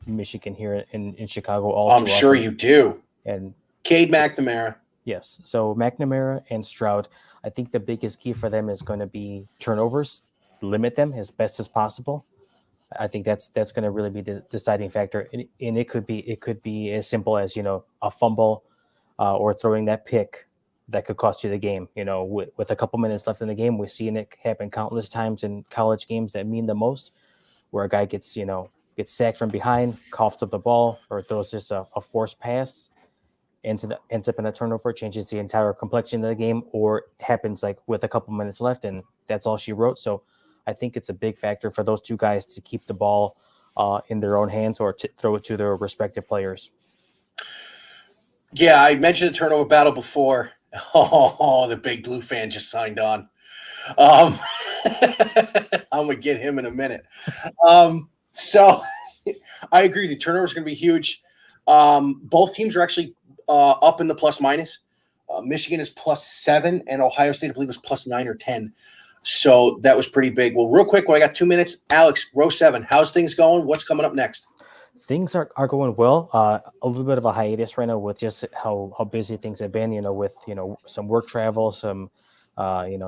Michigan here in Chicago all I'm sure often. You do. And Cade McNamara. Yes. So McNamara and Stroud, I think the biggest key for them is going to be turnovers, limit them as best as possible. I think that's going to really be the deciding factor. And it could be as simple as, a fumble or throwing that pick that could cost you the game. With a couple minutes left in the game, we've seen it happen countless times in college games that mean the most, where a guy gets sacked from behind, coughs up the ball, or throws just a forced pass, ends up in a turnover, changes the entire complexion of the game, or happens like with a couple minutes left, and that's all she wrote. So I think it's a big factor for those two guys to keep the ball in their own hands or to throw it to their respective players. Yeah, I mentioned a turnover battle before. Oh, the big blue fan just signed on. I'm going to get him in a minute. So I agree with you. Turnover is going to be huge. Both teams are actually up in the plus minus. Michigan is +7, and Ohio State, I believe, was +9 or 10. So that was pretty big. Well, real quick, I got 2 minutes. Alex, row 7, how's things going? What's coming up next? Things are going well. A little bit of a hiatus right now with just how busy things have been, with some work travel, some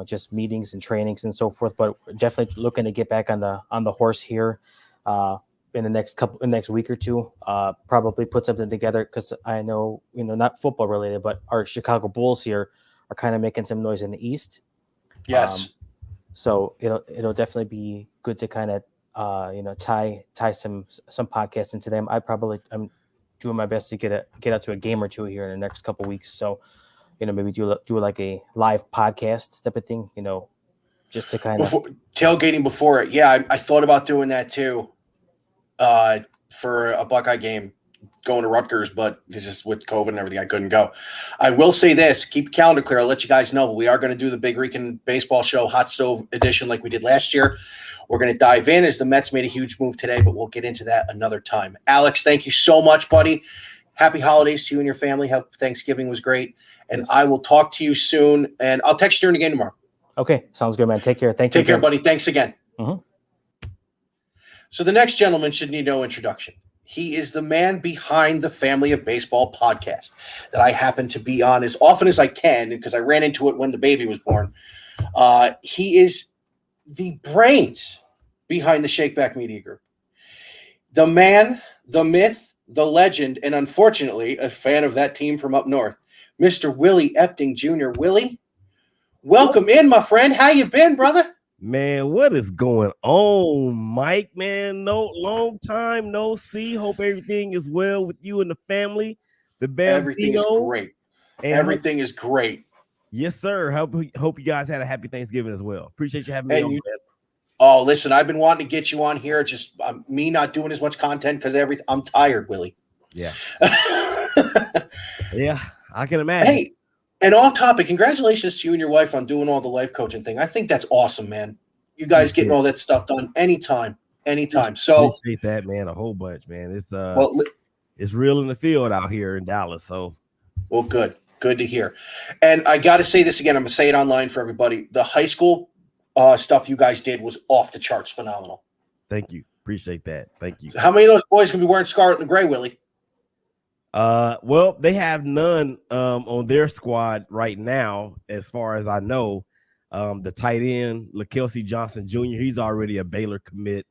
just meetings and trainings and so forth. But definitely looking to get back on the horse here in the next week or two. Probably put something together because I know not football related, but our Chicago Bulls here are kind of making some noise in the East. Yes. So it'll definitely be good to kind of tie some podcasts into them. I'm doing my best to get out to a game or two here in the next couple of weeks. So, maybe do like a live podcast type of thing, just to kind of tailgating before it. Yeah, I thought about doing that too, for a Buckeye game, going to Rutgers, but it's just with COVID and everything, I couldn't go. I will say this: keep your calendar clear. I'll let you guys know, but we are going to do the Big Rican Baseball Show Hot Stove Edition like we did last year. We're going to dive in as the Mets made a huge move today, but we'll get into that another time. Alex, thank you so much, buddy. Happy holidays to you and your family. Hope Thanksgiving was great. And yes. I will talk to you soon, and I'll text you during the game tomorrow. Okay, sounds good, man. Take care. Thank you. Take care, buddy. Thanks again. Mm-hmm. So the next gentleman should need no introduction. He is the man behind the Family of Baseball podcast that I happen to be on as often as I can because I ran into it when the baby was born. He is the brains behind the Shakeback Media Group. The man, the myth, the legend, and unfortunately, a fan of that team from up north, Mr. Willie Epting Jr. Willie, welcome in, my friend. How you been, brother? Man, what is going on, Mike? Man, no long time no see. Hope everything is well with you and the family. The Bambino. Everything is great. Everything is great. Yes, sir. Hope you guys had a happy Thanksgiving as well. Appreciate you having me on, man. Oh, listen, I've been wanting to get you on here. Just me not doing as much content because I'm tired, Willie. Yeah. Yeah, I can imagine. Hey, and off topic, congratulations to you and your wife on doing all the life coaching thing. I think that's awesome, man. You guys getting all that stuff done anytime. So appreciate that, man, a whole bunch, man. It's real in the field out here in Dallas. So, well, good to hear. And I got to say this again. I'm gonna say it online for everybody. The high school stuff you guys did was off the charts, phenomenal. Thank you, appreciate that. Thank you. So how many of those boys can be wearing scarlet and gray, Willie? Well, they have none on their squad right now, as far as I know. The tight end, LaKelsey Johnson Jr., he's already a Baylor commit.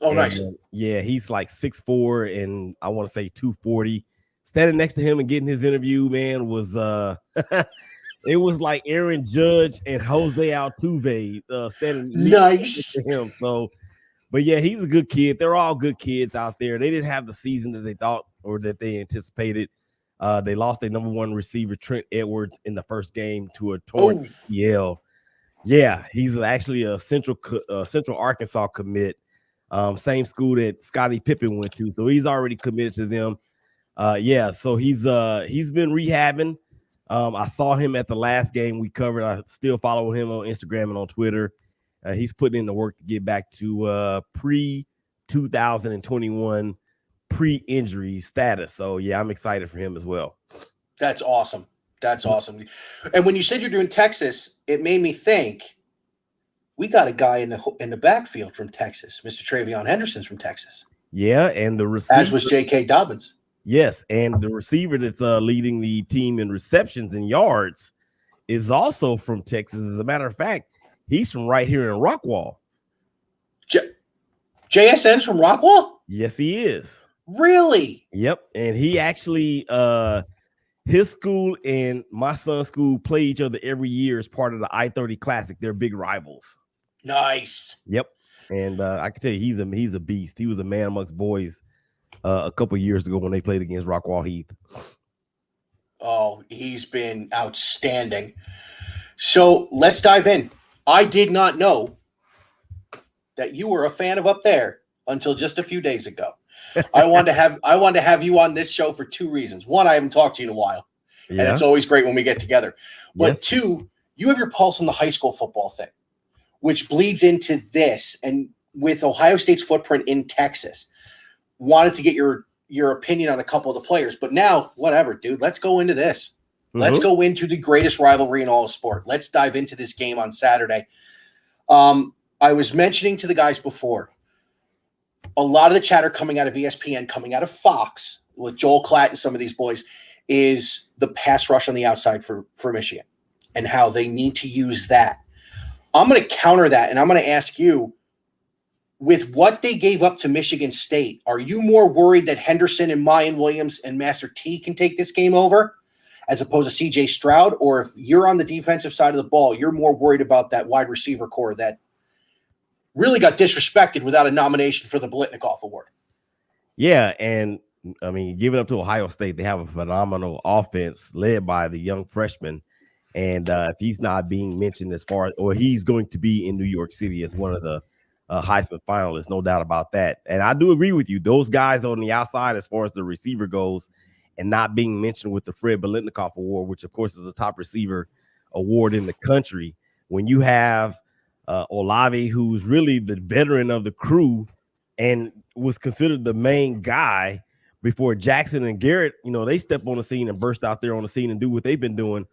Oh, nice. Yeah, he's like 6'4" and I want to say 240. Standing next to him and getting his interview, man, was it was like Aaron Judge and Jose Altuve standing next to him. So, but yeah, he's a good kid. They're all good kids out there. They didn't have the season that they thought or that they anticipated. They lost their number one receiver, Trent Edwards, in the first game to a torn ACL. Yeah, he's actually a Central Arkansas commit, same school that Scottie Pippen went to. So he's already committed to them. So he's been rehabbing. I saw him at the last game we covered. I still follow him on Instagram and on Twitter. He's putting in the work to get back to pre-2021 pre-injury status. So yeah, I'm excited for him as well. That's awesome. And when you said you're doing Texas, it made me think we got a guy in the backfield from Texas. Mr. Travion Henderson's from Texas. Yeah, and the receiver, as was J.K. Dobbins. Yes, and the receiver that's leading the team in receptions and yards is also from Texas. As a matter of fact, he's from right here in Rockwall. JSN's from Rockwall? Yes, he is. Really? Yep. And he actually his school and my son's school play each other every year as part of the I-30 Classic. They're big rivals. Nice. Yep. And I can tell you he's a beast. He was a man amongst boys a couple years ago when they played against Rockwall Heath. Oh, he's been outstanding. So let's dive in. I did not know that you were a fan of Up There until just a few days ago. I wanted to have you on this show for two reasons. One, I haven't talked to you in a while, and it's always great when we get together. But two, you have your pulse on the high school football thing, which bleeds into this. And with Ohio State's footprint in Texas, wanted to get your opinion on a couple of the players. But now, whatever, dude, let's go into this. Mm-hmm. Let's go into the greatest rivalry in all of sport. Let's dive into this game on Saturday. I was mentioning to the guys before, a lot of the chatter coming out of ESPN, coming out of Fox, with Joel Klatt and some of these boys, is the pass rush on the outside for Michigan and how they need to use that. I'm going to counter that, and I'm going to ask you, with what they gave up to Michigan State, are you more worried that Henderson and Mayan Williams and Master T can take this game over as opposed to C.J. Stroud? Or if you're on the defensive side of the ball, you're more worried about that wide receiver core that really got disrespected without a nomination for the Biletnikoff Award? Yeah, and I mean, giving up to Ohio State, they have a phenomenal offense led by the young freshman. And if he's not being mentioned he's going to be in New York City as one of the Heisman finalists, no doubt about that. And I do agree with you. Those guys on the outside, as far as the receiver goes, and not being mentioned with the Fred Biletnikoff Award, which of course is the top receiver award in the country. When you have Olave, who's really the veteran of the crew and was considered the main guy before Jackson and Garrett, they step on the scene and burst out there on the scene and do what they've been doing.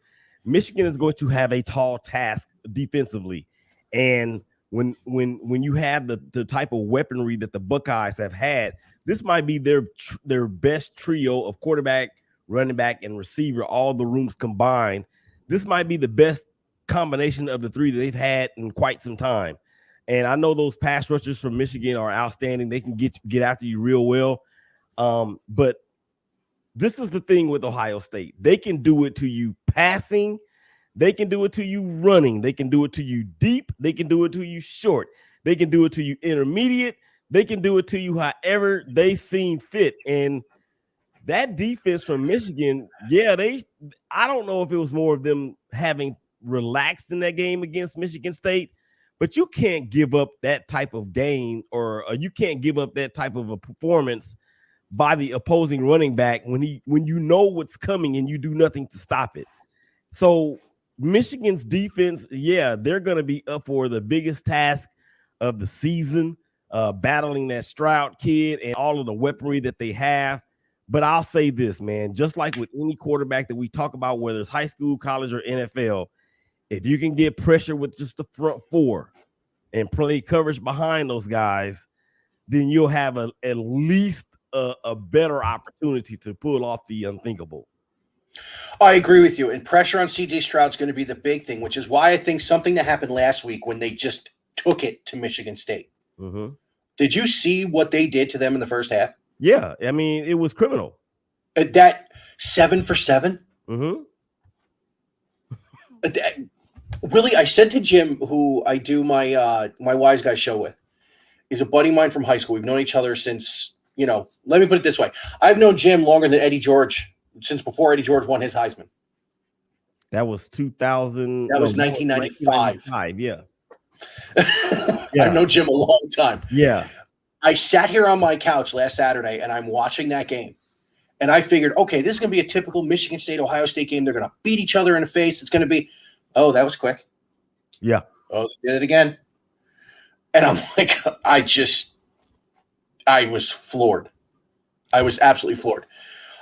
Michigan is going to have a tall task defensively. And when you have the type of weaponry that the Buckeyes have had, this might be their best trio of quarterback, running back, and receiver, all the rooms combined. This might be the best combination of the three that they've had in quite some time. And I know those pass rushers from Michigan are outstanding. They can get after you real well. But this is the thing with Ohio State. They can do it to you passing. They can do it to you running. They can do it to you deep. They can do it to you short. They can do it to you intermediate. They can do it to you however they seem fit. And that defense from Michigan, I don't know if it was more of them having relaxed in that game against Michigan State, but you can't give up that type of game or you can't give up that type of a performance by the opposing running back when you know what's coming and you do nothing to stop it. So Michigan's defense, they're going to be up for the biggest task of the season, battling that Stroud kid and all of the weaponry that they have. But I'll say this, man, just like with any quarterback that we talk about, whether it's high school, college, or NFL, if you can get pressure with just the front four and play coverage behind those guys, then you'll have at least a better opportunity to pull off the unthinkable. I agree with you. And pressure on CJ Stroud is going to be the big thing, which is why I think something that happened last week when they just took it to Michigan State. Mm-hmm. Did you see what they did to them in the first half? Yeah. I mean, it was criminal. That 7 for 7. Mm-hmm. Willie, I said to Jim, who I do my Wise Guy show with, is a buddy of mine from high school. We've known each other since, let me put it this way. I've known Jim longer than Eddie George, since before Eddie George won his Heisman. That was 2000. That was 1995. Yeah. I've known Jim a long time. Yeah. I sat here on my couch last Saturday and I'm watching that game. And I figured, okay, this is going to be a typical Michigan State, Ohio State game. They're going to beat each other in the face. It's going to be, oh, that was quick. Yeah. Oh, they did it again. And I'm like, I was floored. I was absolutely floored.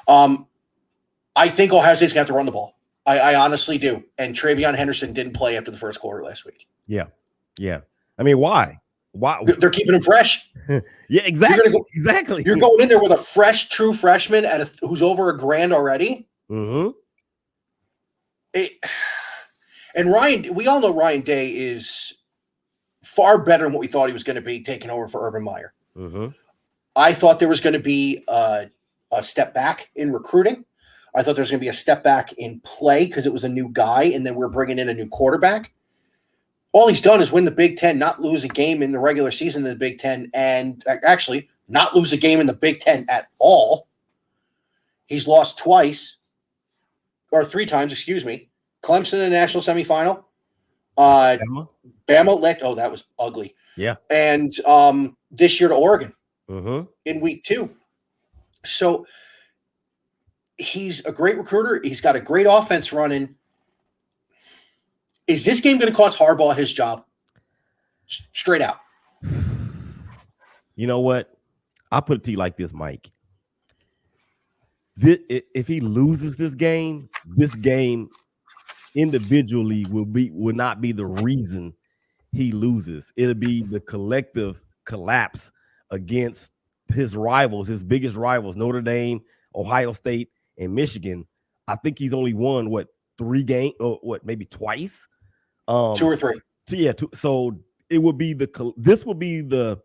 I think Ohio State's going to have to run the ball. I honestly do. And Travion Henderson didn't play after the first quarter last week. Yeah. Yeah. I mean, why? Why? They're keeping him fresh. Yeah, exactly. Exactly. You're going in there with a fresh, true freshman who's over $1,000 already. Mm-hmm. And Ryan, we all know Ryan Day is far better than what we thought he was going to be taking over for Urban Meyer. Mm-hmm. I thought there was going to be a step back in recruiting. I thought there was going to be a step back in play because it was a new guy, and then we're bringing in a new quarterback. All he's done is win the Big Ten, not lose a game in the regular season in the Big Ten, and actually not lose a game in the Big Ten at all. He's lost twice, or 3 times, excuse me. Clemson in the national semifinal. Bama that was ugly. Yeah. And this year to Oregon in week 2. So he's a great recruiter. He's got a great offense running. Is this game going to cost Harbaugh his job? Straight out. You know what? I'll put it to you like this, Mike. If he loses this game individually will not be the reason he loses. It'll be the collective collapse against his rivals, his biggest rivals, Notre Dame, Ohio State, and Michigan. I think he's only won 3 games, or maybe twice. 2 or 3. So it would be this will be the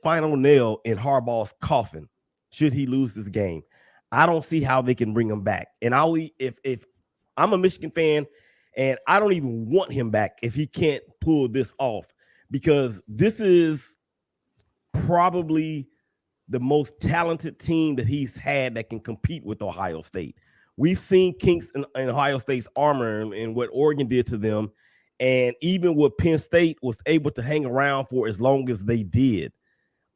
final nail in Harbaugh's coffin should he lose this game. I don't see how they can bring him back. And if I'm a Michigan fan, and I don't even want him back if he can't pull this off, because this is probably the most talented team that he's had that can compete with Ohio State. We've seen kinks in Ohio State's armor and what Oregon did to them, and even what Penn State was able to hang around for as long as they did.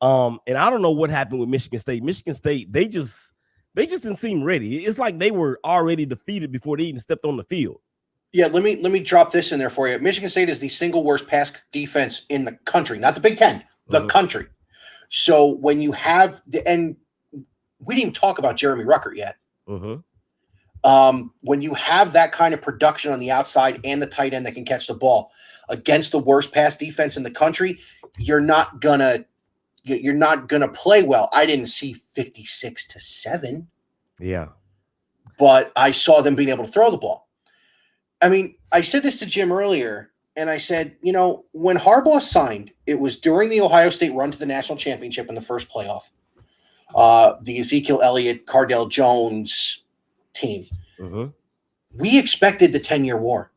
And I don't know what happened with Michigan State. Michigan State, they just didn't seem ready. It's like they were already defeated before they even stepped on the field. Yeah, let me drop this in there for you. Michigan State is the single worst pass defense in the country, not the Big Ten, the country. So when you have and we didn't even talk about Jeremy Ruckert yet. When you have that kind of production on the outside and the tight end that can catch the ball against the worst pass defense in the country, you're not gonna you're not going to play well. I didn't see 56-7. Yeah. But I saw them being able to throw the ball. I mean, I said this to Jim earlier, and I said, when Harbaugh signed, it was during the Ohio State run to the national championship in the first playoff. The Ezekiel Elliott, Cardale Jones team. Mm-hmm. We expected the 10-year war.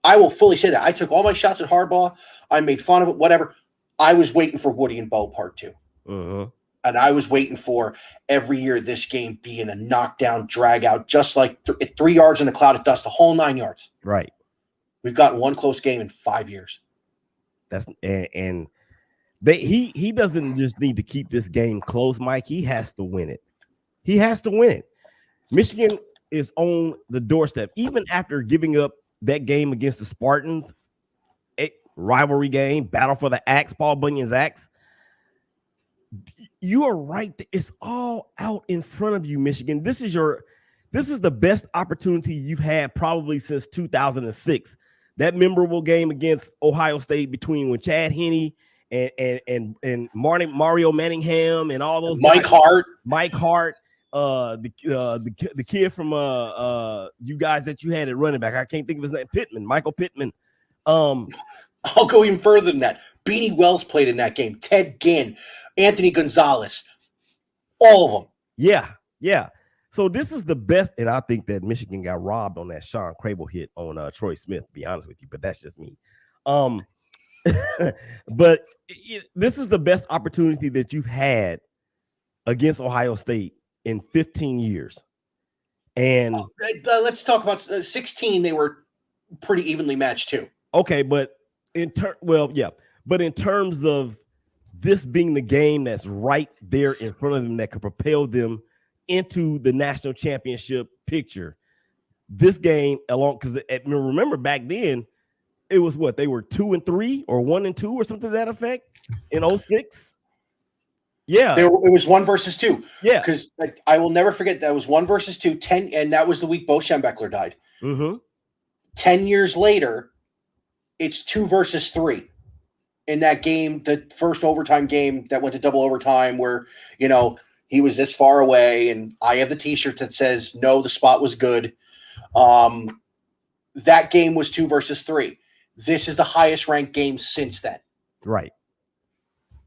I will fully say that. I took all my shots at Harbaugh. I made fun of it, whatever. I was waiting for Woody and Bo Part 2. Mm-hmm. And I was waiting for every year this game being a knockdown, drag out, just like 3 yards in a cloud of dust, the whole 9 yards. Right. We've gotten one close game in 5 years. He doesn't just need to keep this game close, Mike. He has to win it. He has to win it. Michigan is on the doorstep, even after giving up that game against the Spartans, a rivalry game, battle for the axe, Paul Bunyan's axe. You are right. It's all out in front of you, Michigan. This is the best opportunity you've had probably since 2006. That memorable game against Ohio State between when Chad Henne and Mario Manningham and all those Mike guys, Hart, the kid from you guys that you had at running back. I can't think of his name. Michael Pittman. I'll go even further than that. Beanie Wells played in that game. Ted Ginn, Anthony Gonzalez, all of them. Yeah. So this is the best, and I think that Michigan got robbed on that Sean Crable hit on Troy Smith, to be honest with you, but that's just me. But this is the best opportunity that you've had against Ohio State in 15 years. And let's talk about 16. They were pretty evenly matched too. Okay, but in terms of this being the game that's right there in front of them that could propel them into the national championship picture, this game because remember back then it was what they were 2-3 or 1-2 or something to that effect in 06. Yeah, it was 1 versus 2. Yeah, because I will never forget that was 1 versus 2. 10, and that was the week Bo Schembechler died. Mm-hmm. 10 years later, it's 2 versus 3 in that game, the first overtime game that went to double overtime, where he was this far away, and I have the T-shirt that says no, the spot was good. That game was 2 versus 3. This is the highest ranked game since then. Right.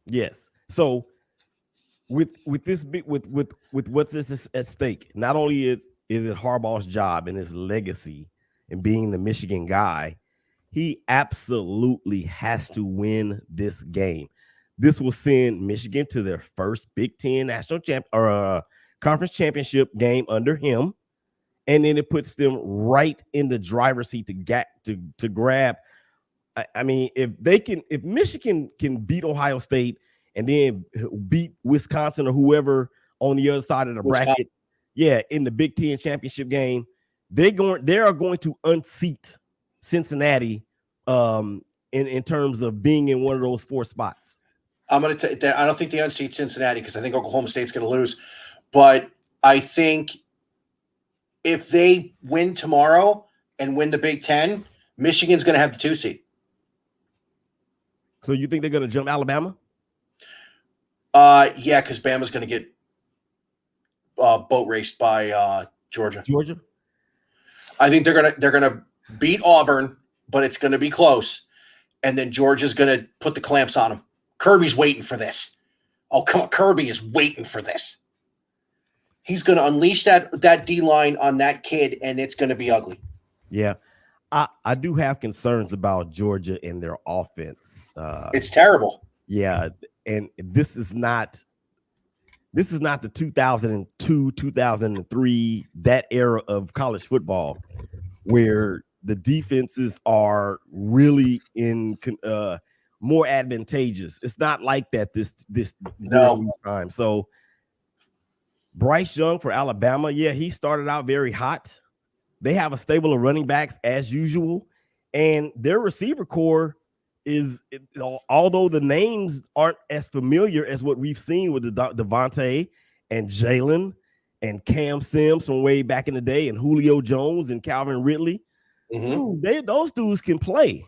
Yes. So with what's this at stake, not only is it Harbaugh's job and his legacy and being the Michigan guy, he absolutely has to win this game. This will send Michigan to their first Big Ten national conference championship game under him, and then it puts them right in the driver's seat to grab. I mean, if Michigan can beat Ohio State and then beat Wisconsin or whoever on the other side of the bracket, in the Big Ten championship game, they are going to unseat Cincinnati in terms of being in one of those 4 spots. I'm going to I don't think they unseat Cincinnati because I think Oklahoma State's going to lose. But I think if they win tomorrow and win the Big Ten, Michigan's going to have the 2 seed. So you think they're going to jump Alabama? Yeah, because Bama's going to get boat raced by Georgia. I think they're gonna beat Auburn, but it's going to be close, and then Georgia's going to put the clamps on them. Kirby's waiting for this. Oh, come on, Kirby is waiting for this. He's going to unleash that D-line on that kid, and it's going to be ugly. Yeah. I do have concerns about Georgia and their offense. It's terrible. Yeah, and this is not the 2002, 2003, that era of college football where the defenses are really in more advantageous. It's not like that this time. So Bryce Young for Alabama, he started out very hot. They have a stable of running backs as usual, and their receiver core is, although the names aren't as familiar as what we've seen with Devontae and Jalen and Cam Sims from way back in the day, and Julio Jones and Calvin Ridley. Mm-hmm. Those dudes can play.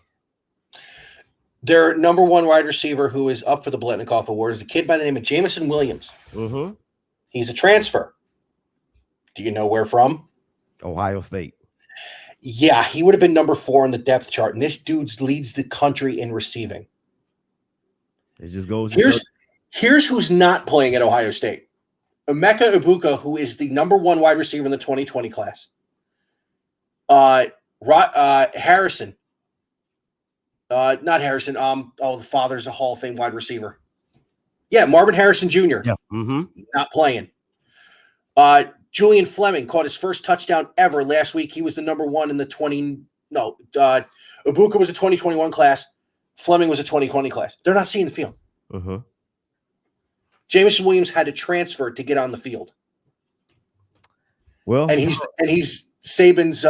Their number one wide receiver who is up for the Blitnikoff Award is a kid by the name of Jamison Williams. Mm-hmm. He's a transfer. Do you know where from? Ohio State. Yeah, he would have been number 4 on the depth chart, and this dude leads the country in receiving. It just goes. Here's who's not playing at Ohio State. Emeka Ibuka, who is the number 1 wide receiver in the 2020 class. Harrison. Not Harrison. The father's a Hall of Fame wide receiver. Yeah, Marvin Harrison Jr. Yeah. Mm-hmm. Not playing. Julian Fleming caught his first touchdown ever last week. He was the number 1 in the Ibuka was a 2021 class. Fleming was a 2020 class. They're not seeing the field. Mm-hmm. Jamison Williams had to transfer to get on the field. Well, and he's Saban's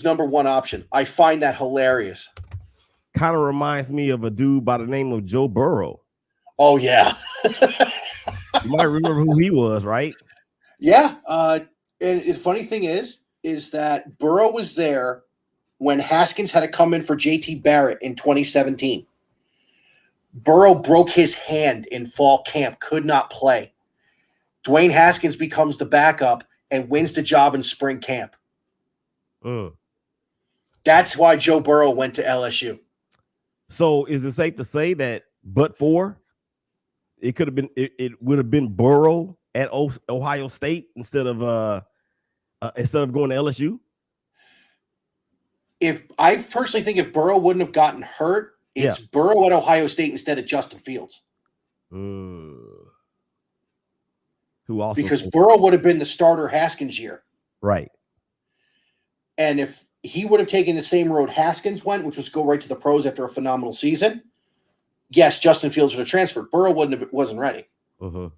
number 1 option. I find that hilarious. Kind of reminds me of a dude by the name of Joe Burrow. Oh yeah. You might remember who he was, right? Yeah. And the funny thing is that Burrow was there when Haskins had to come in for JT Barrett in 2017. Burrow broke his hand in fall camp, could not play. Dwayne Haskins becomes the backup and wins the job in spring camp. That's why Joe Burrow went to LSU. So is it safe to say that but for it could have been it would have been Burrow at Ohio State instead of going to LSU? If I personally think if Burrow wouldn't have gotten hurt, it's Burrow at Ohio State instead of Justin Fields. Who also because Burrow would have been the starter Haskins year. Right. And if he would have taken the same road Haskins went, which was go right to the pros after a phenomenal season, yes, Justin Fields would have transferred. Burrow wasn't ready. Uh-huh.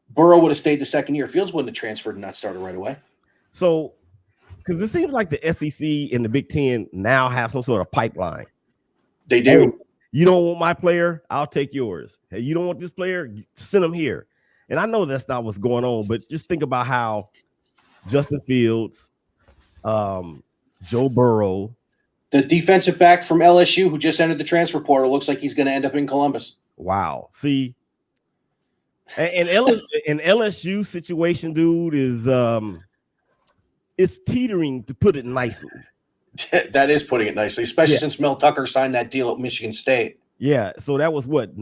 Burrow would have stayed the second year. Fields wouldn't have transferred and not started right away. So, because it seems like the SEC and the Big Ten now have some sort of pipeline. They do. Hey, you don't want my player, I'll take yours. Hey, you don't want this player, send him here. And I know that's not what's going on, but just think about how Justin Fields, Joe Burrow, the defensive back from LSU who just entered the transfer portal, looks like he's going to end up in Columbus. Wow. See, and LSU situation, dude, is it's teetering, to put it nicely. That is putting it nicely, especially since Mel Tucker signed that deal at Michigan State. Yeah, so that was what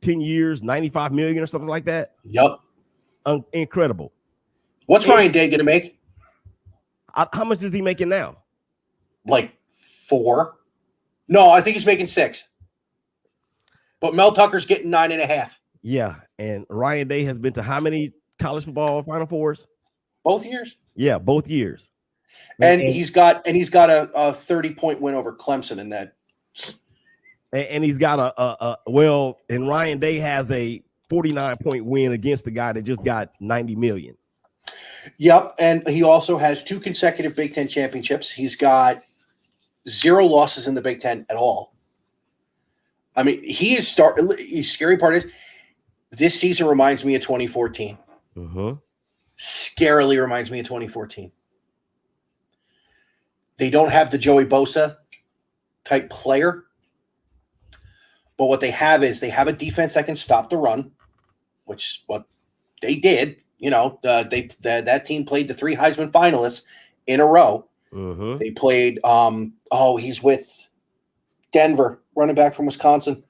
10 years, 95 million or something like that. Yep, incredible. What's Ryan Day going to make? How much is he making now? Like 4? No, I think he's making 6. But Mel Tucker's getting 9.5. Yeah, and Ryan Day has been to how many college football Final Fours? Both years. Yeah, both years. And he's got a 30-point win over Clemson in that. And he's got and Ryan Day has a 49-point win against the guy that just got 90 million. Yep, and he also has 2 consecutive Big Ten championships. He's got 0 losses in the Big Ten at all. I mean, the scary part is this season reminds me of 2014. Uh-huh. Scarily reminds me of 2014. They don't have the Joey Bosa type player. But what they have is they have a defense that can stop the run, which is what they did. You know, that team played the 3 Heisman finalists in a row. Uh-huh. They played he's with Denver, running back from Wisconsin.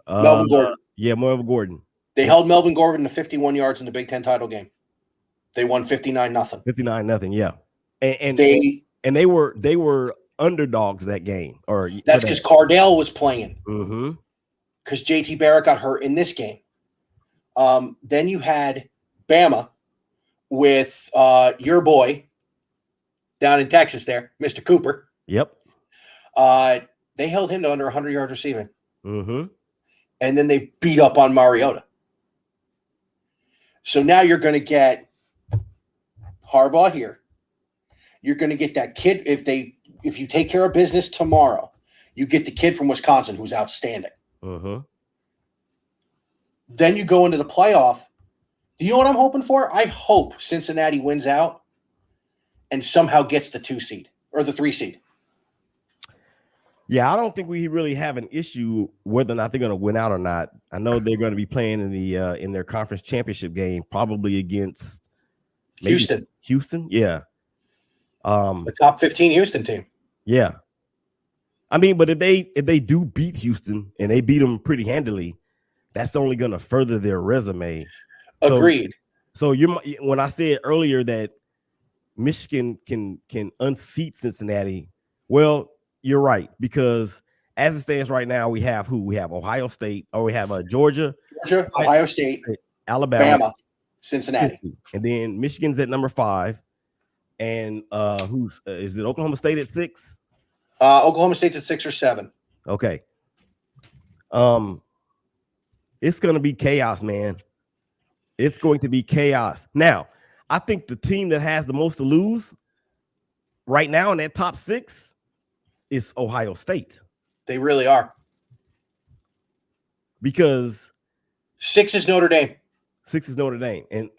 Melvin Gordon. Yeah, Melvin Gordon. They held Melvin Gordon to 51 yards in the Big Ten title game. They won 59-0. 59-000, yeah. And they were underdogs that game. Or that's because Cardale was playing. Mm-hmm. Because JT Barrett got hurt in this game. Then you had Bama with your boy down in Texas there, Mr. Cooper. Yep. They held him to under 100 yards receiving. Mm-hmm. And then they beat up on Mariota. So now you're going to get Harbaugh here. You're going to get that kid. If you take care of business tomorrow, you get the kid from Wisconsin who's outstanding. Uh-huh. Then you go into the playoff. Do you know what I'm hoping for? I hope Cincinnati wins out and somehow gets the 2 seed or the 3 seed. Yeah, I don't think we really have an issue whether or not they're going to win out or not. I know they're going to be playing in their conference championship game, probably against maybe Houston. Yeah. The top 15 Houston team. Yeah. I mean, but if they do beat Houston and they beat them pretty handily, that's only going to further their resume. Agreed. So when I said earlier that Michigan can unseat Cincinnati, well, you're right, because as it stands right now, we have Ohio State, or we have Georgia, Ohio State, Alabama, Bama, Cincinnati, and then Michigan's at number 5. And who's is it? Oklahoma State at 6. Oklahoma State's at 6 or 7. Okay. It's going to be chaos, man. It's going to be chaos. Now, I think the team that has the most to lose right now in that top 6 is Ohio State. They really are. Because 6 is Notre Dame. 6 is Notre Dame. And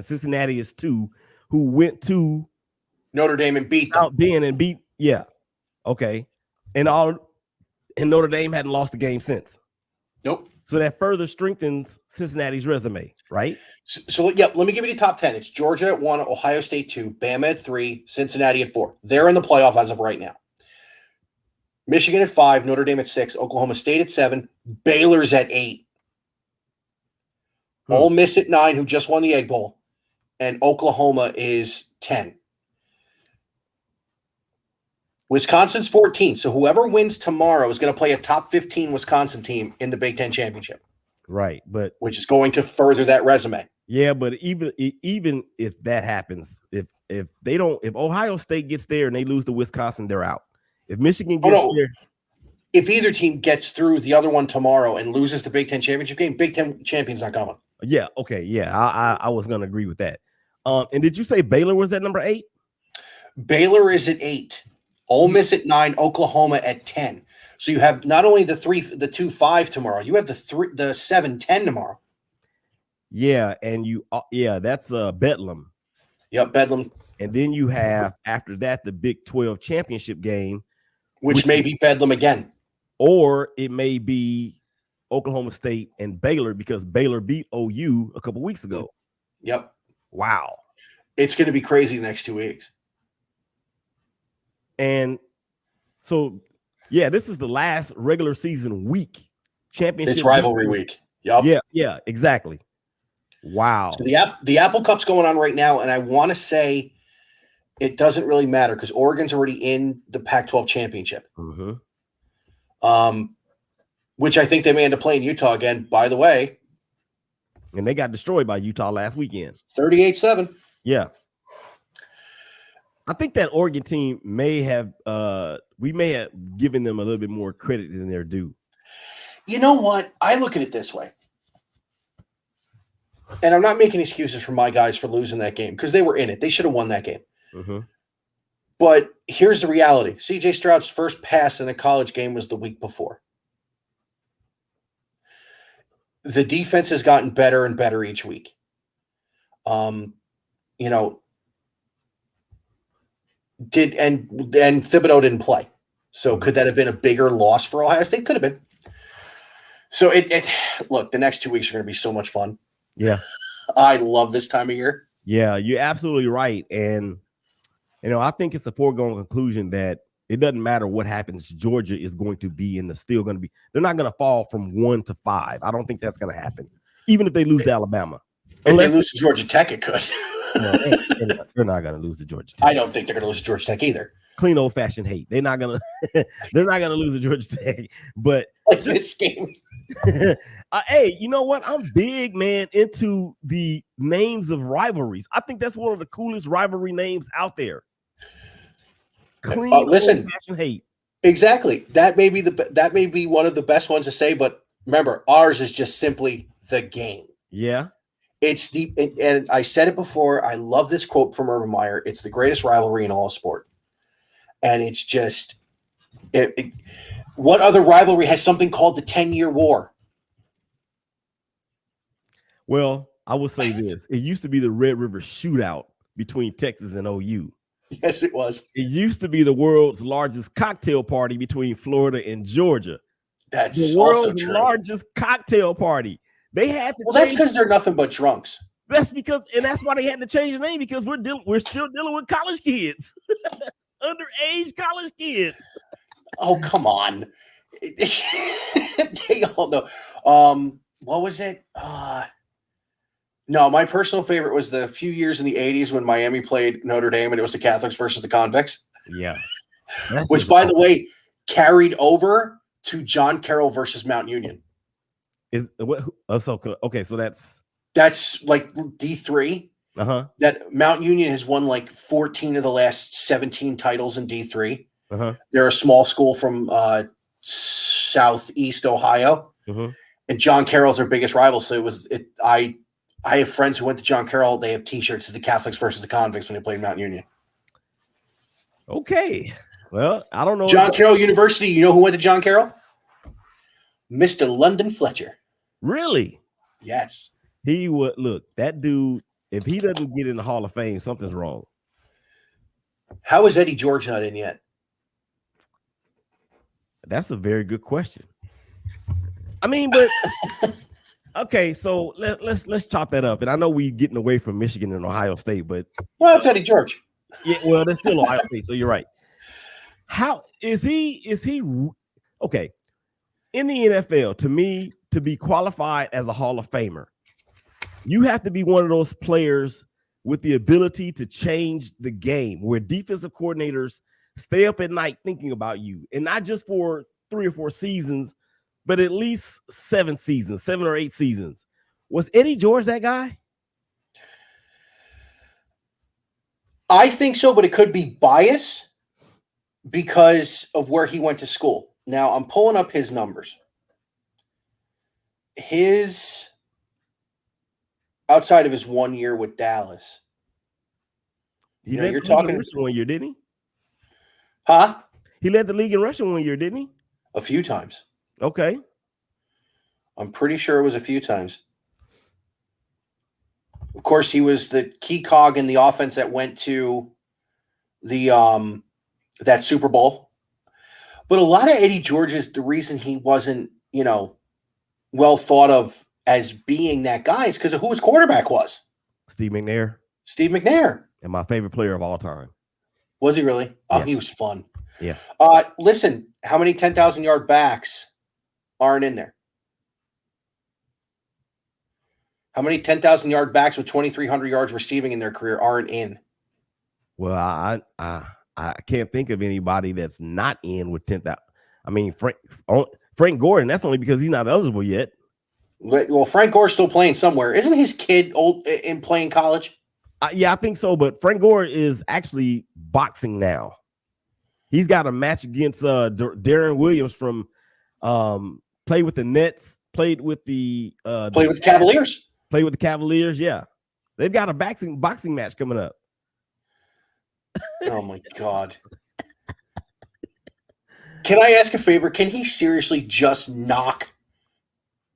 Cincinnati is 2, who went to Notre Dame and beat them. Yeah. Okay. And Notre Dame hadn't lost a game since. Nope. So that further strengthens Cincinnati's resume, right? So let me give you the top 10. It's Georgia at 1, Ohio State 2, Bama at 3, Cincinnati at 4. They're in the playoff as of right now. Michigan at 5, Notre Dame at 6, Oklahoma State at 7, Baylor's at 8. Ole Miss at 9, who just won the Egg Bowl, and Oklahoma is 10. Wisconsin's 14. So whoever wins tomorrow is going to play a top 15 Wisconsin team in the Big Ten Championship. Right, but which is going to further that resume. Yeah, but even if that happens, if Ohio State gets there and they lose to Wisconsin, they're out. If Michigan gets there, if either team gets through the other one tomorrow and loses the Big Ten championship game, Big Ten champion's not coming. Yeah, okay, yeah, I was going to agree with that. And did you say Baylor was at number 8? Baylor is at 8. Ole Miss at 9. Oklahoma at 10. So you have not only the 2-5 tomorrow, you have the 7-10 tomorrow. Yeah, and that's Bedlam. Yep, Bedlam. And then you have after that the Big 12 championship game, which may be Bedlam again, or it may be Oklahoma State and Baylor because Baylor beat OU a couple weeks ago. Yep. Wow. It's going to be crazy the next 2 weeks. And so, yeah, this is the last regular season week. Championship. It's rivalry week. Yep. Yeah, exactly. Wow. So the Apple Cup's going on right now, and I want to say it doesn't really matter because Oregon's already in the Pac-12 championship. Mm-hmm. Which I think they may end up playing Utah again, by the way. And they got destroyed by Utah last weekend. 38-7. Yeah. I think that Oregon team we may have given them a little bit more credit than they're due. You know what? I look at it this way. And I'm not making excuses for my guys for losing that game because they were in it. They should have won that game. Mm-hmm. But here's the reality. C.J. Stroud's first pass in a college game was the week before. The defense has gotten better and better each week. Thibodeau didn't play. So could that have been a bigger loss for Ohio State? Could have been. So look, the next 2 weeks are going to be so much fun. Yeah. I love this time of year. Yeah, you're absolutely right. And, I think it's a foregone conclusion that it doesn't matter what happens. Georgia is going to be they're not going to fall from 1 to 5. I don't think that's going to happen, even if they lose to Alabama. If they lose to Georgia Tech, it could. No, they're not going to lose to Georgia Tech. I don't think they're going to lose to Georgia Tech either. Clean old-fashioned hate. They're not going to lose to Georgia Tech. But like this game. Hey, you know what? I'm big, man, into the names of rivalries. I think that's one of the coolest rivalry names out there. Clean old-fashioned hate. Exactly. That may be one of the best ones to say, but remember, ours is just simply the game. Yeah. It's and I said it before. I love this quote from Urban Meyer. It's the greatest rivalry in all sport. And it's just, what other rivalry has something called the 10-year war? Well, I will say this. It used to be the Red River shootout between Texas and OU. Yes, it was. It used to be the world's largest cocktail party between Florida and Georgia. That's The also world's true. largest cocktail party. They had to Well, that's change. because they're nothing but drunks. That's why they had to change the name, because we're still dealing with college kids, underage college kids. Oh, come on. They all know. What was it? No, my personal favorite was the few years in the 80s when Miami played Notre Dame and it was the Catholics versus the convicts. Yeah. Which, by the way, carried over to John Carroll versus Mount Union. Okay, so that's like D3. Uh-huh. That Mount Union has won like 14 of the last 17 titles in D3. Uh-huh. They're a small school from Southeast Ohio. Uh-huh. And John Carroll's their biggest rival. So I have friends who went to John Carroll. They have T-shirts of the Catholics versus the convicts when they played Mount Union. Okay. Well, I don't know. John Carroll University. You know who went to John Carroll? Mr. London Fletcher. Really? Yes. He would look, that dude, if he doesn't get in the Hall of Fame, something's wrong. How is Eddie George not in yet? That's a very good question. I mean, but okay, so let's chop that up. And I know we're getting away from Michigan and Ohio State, but well, it's Eddie George. Yeah, well, that's still Ohio State, so you're right. How is he okay? In the NFL, to me, to be qualified as a Hall of Famer, you have to be one of those players with the ability to change the game, where defensive coordinators stay up at night thinking about you, and not just for 3 or 4 seasons, but at least 7 or 8 seasons. Was Eddie George that guy? I think so, but it could be bias because of where he went to school. Now, I'm pulling up his numbers. Outside of his 1 year with Dallas. You're talking rushing 1 year, didn't he? Huh? He led the league in rushing 1 year, didn't he? A few times. Okay. I'm pretty sure it was a few times. Of course, he was the key cog in the offense that went to the that Super Bowl. But a lot of Eddie George's, the reason he wasn't, well thought of as being that guy is because of who his quarterback was. Steve McNair. Steve McNair. And my favorite player of all time. Was he really? Oh, yeah. He was fun. Yeah. Listen, how many 10,000-yard backs aren't in there? How many 10,000-yard backs with 2,300 yards receiving in their career aren't in? Well, I can't think of anybody that's not in with 10,000. I mean, Frank Gordon, that's only because he's not eligible yet. Well, Frank Gore's still playing somewhere. Isn't his kid old in playing college? Yeah, I think so. But Frank Gore is actually boxing now. He's got a match against Darren Williams from played with the Nets, played with the Cavaliers. Played with the Cavaliers, yeah. They've got a boxing match coming up. Oh my God. Can I ask a favor? Can he seriously just knock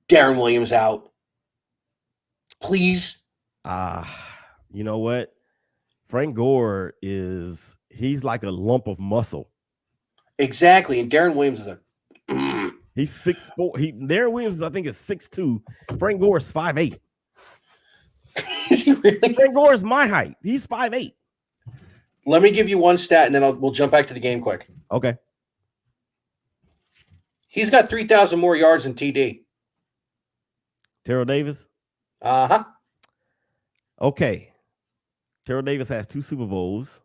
Darren Williams out? Please? You know what? Frank Gore he's like a lump of muscle. Exactly. And Darren Williams is he's 6'4". Darren Williams, I think, is 6'2". Frank Gore is 5'8". Is he really? Frank Gore is my height. He's 5'8". Let me give you one stat, and then we'll jump back to the game quick. Okay. He's got 3,000 more yards than TD. Terrell Davis? Uh-huh. Okay. Terrell Davis has 2 Super Bowls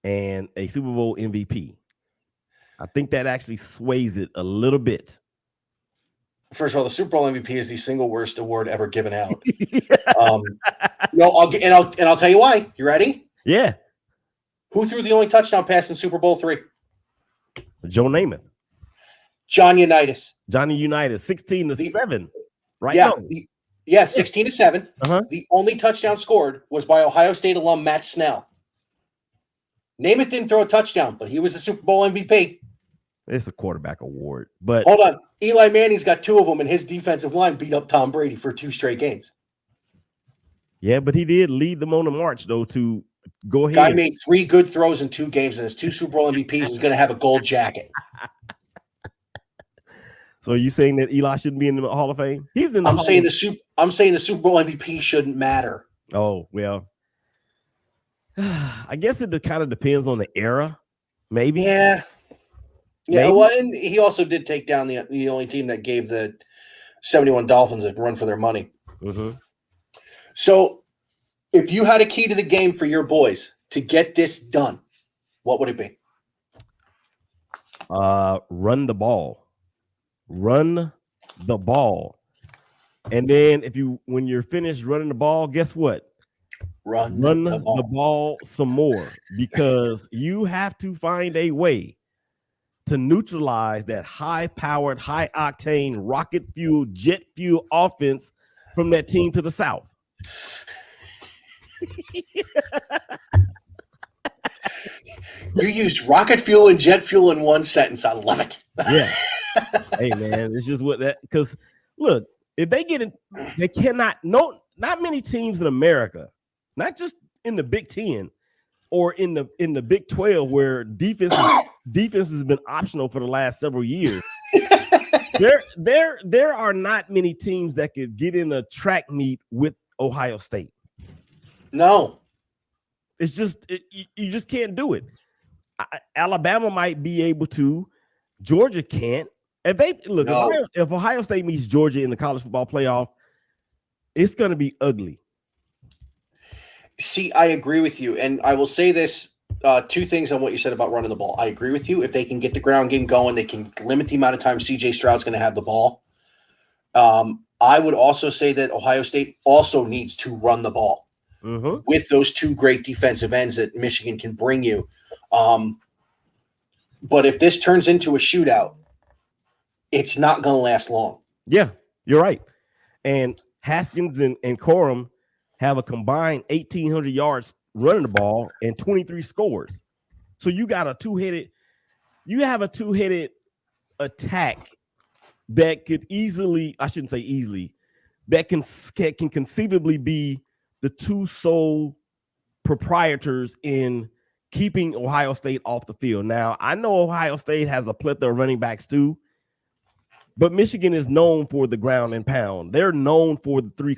and a Super Bowl MVP. I think that actually sways it a little bit. First of all, the Super Bowl MVP is the single worst award ever given out. I'll tell you why. You ready? Yeah. Who threw the only touchdown pass in Super Bowl III? Joe Namath. Johnny Unitas. 16-7. Right? Yeah. No. 16-7. Uh-huh. The only touchdown scored was by Ohio State alum Matt Snell. Namath didn't throw a touchdown, but he was the Super Bowl MVP. It's a quarterback award. But hold on. Eli Manning's got 2 of them, and his defensive line beat up Tom Brady for 2 straight games. Yeah, but he did lead them on the march, though, to Go ahead. Guy made 3 good throws in 2 games, and his 2 Super Bowl MVPs is going to have a gold jacket. So you saying that Eli shouldn't be in the Hall of Fame? He's in the I'm Hall saying of I'm saying the Super Bowl MVP shouldn't matter. Oh, well. I guess it kind of depends on the era. Maybe. Yeah. Yeah, Maybe. well, and he also did take down the only team that gave the 71 Dolphins a run for their money. Mm-hmm. So, if you had a key to the game for your boys to get this done, what would it be? Run the ball. Run the ball. And then when you're finished running the ball, guess what? Run the ball some more, because you have to find a way to neutralize that high-powered, high-octane, rocket fuel, jet fuel offense from that team to the south. You used rocket fuel and jet fuel in one sentence. I love it. Yeah. Hey, man, it's just because look, if they get it, they cannot, not many teams in America, not just in the Big Ten or in the Big 12, where defense has been optional for the last several years. There are not many teams that could get in a track meet with Ohio State. No. It's just you just can't do it. Alabama might be able to. Georgia can't. If Ohio State meets Georgia in the college football playoff, it's going to be ugly. See, I agree with you, and I will say this: 2 things on what you said about running the ball. I agree with you. If they can get the ground game going, they can limit the amount of time C.J. Stroud's going to have the ball. I would also say that Ohio State also needs to run the ball with those 2 great defensive ends that Michigan can bring you. But if this turns into a shootout, it's not going to last long. Yeah, you're right. And Haskins and Corum have a combined 1,800 yards running the ball and 23 scores. So you got a two-headed attack that could easily, I shouldn't say easily, that can conceivably be the 2 sole proprietors in keeping Ohio State off the field. Now, I know Ohio State has a plethora of running backs too, but Michigan is known for the ground and pound. They're known for the 3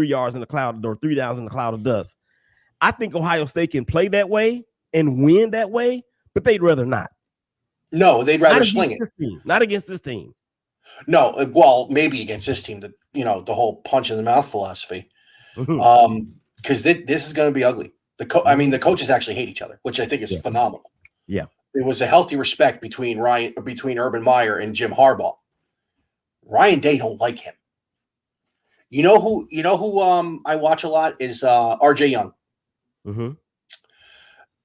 yards in the cloud, or 3 downs in the cloud of dust. I think Ohio State can play that way and win that way, but they'd rather not. No, they'd rather sling it. Not against this team. No, well, maybe against this team, the whole punch in the mouth philosophy. Because this is going to be ugly. The coaches actually hate each other, which I think is phenomenal. Yeah, there was a healthy respect between Urban Meyer and Jim Harbaugh. Ryan Day don't like him. You know who I watch a lot is RJ Young. Mm-hmm.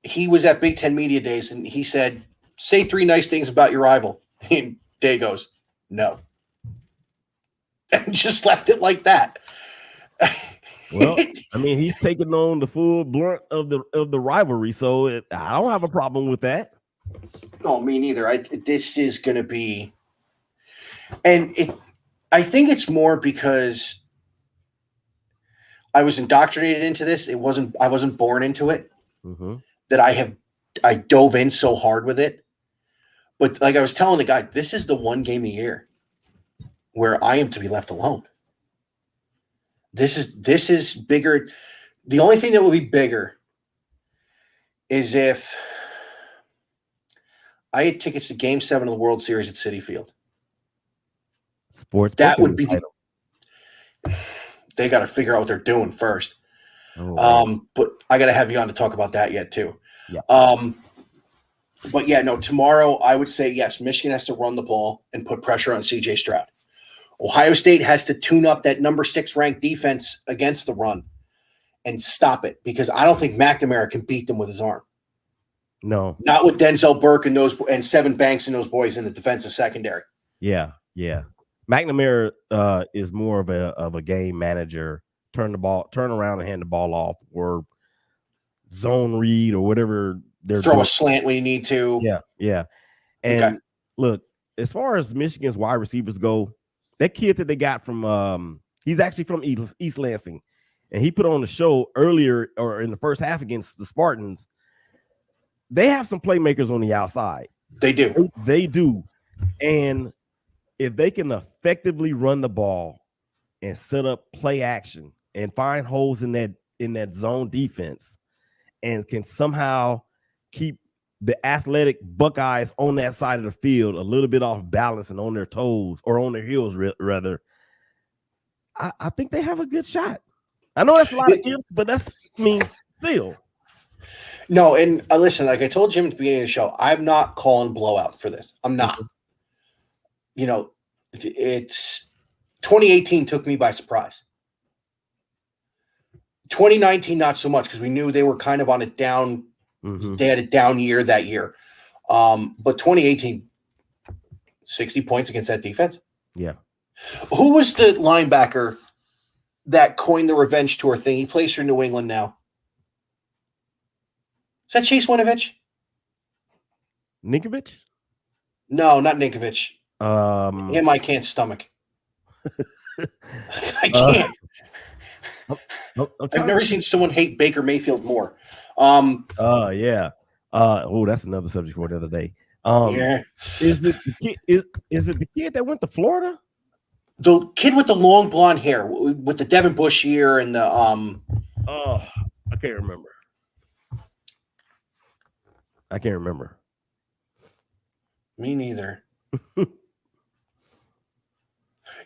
He was at Big Ten Media Days, and he said, "Say 3 nice things about your rival." And Day goes, "No," and just left it like that. Well, I mean, he's taking on the full blunt of the rivalry, so I don't have a problem with that. No, me neither. This is going to be, and I think it's more because I was indoctrinated into this. I wasn't born into it. That I dove in so hard with it. But like I was telling the guy, this is the one game a year where I am to be left alone. This is bigger. The only thing that will be bigger is if I had tickets to Game 7 of the World Series at Citi Field. Sports. That would be they got to figure out what they're doing first. But I got to have you on to talk about that yet too. Yeah. But yeah, no, tomorrow I would say yes, Michigan has to run the ball and put pressure on C.J. Stroud. Ohio State has to tune up that number 6 ranked defense against the run and stop it, because I don't think McNamara can beat them with his arm. No. Not with Denzel Burke and Seven Banks and those boys in the defensive secondary. Yeah. McNamara is more of a game manager. Turn around and hand the ball off, or zone read, or whatever they're Throw doing. A slant when you need to. Yeah. And look, as far as Michigan's wide receivers go, that kid that they got from he's actually from East Lansing. and he put on the show earlier or in the first half against the Spartans. They have some playmakers on the outside. They do. They do. And if they can effectively run the ball and set up play action and find holes in that zone defense and can somehow keep the athletic Buckeyes on that side of the field a little bit off balance and on their toes or on their heels, rather, I think they have a good shot. I know that's a lot of ifs, but still. No, and listen, like I told Jim at the beginning of the show, I'm not calling blowout for this. I'm not. You know, it's 2018 took me by surprise. 2019, not so much, because we knew they were kind of on a down. They had a down year that year. But 2018, 60 points against that defense. Yeah. Who was the linebacker that coined the revenge tour thing? He plays for New England now. Is that Chase Winovich? Ninkovich? No, not Ninkovich. Him I can't stomach. I can't. I've never seen someone hate Baker Mayfield more. Yeah. That's another subject for another day. Yeah. Is it the kid that went to Florida? The kid with the long blonde hair, with the Devin Bush year and the I can't remember. Me neither.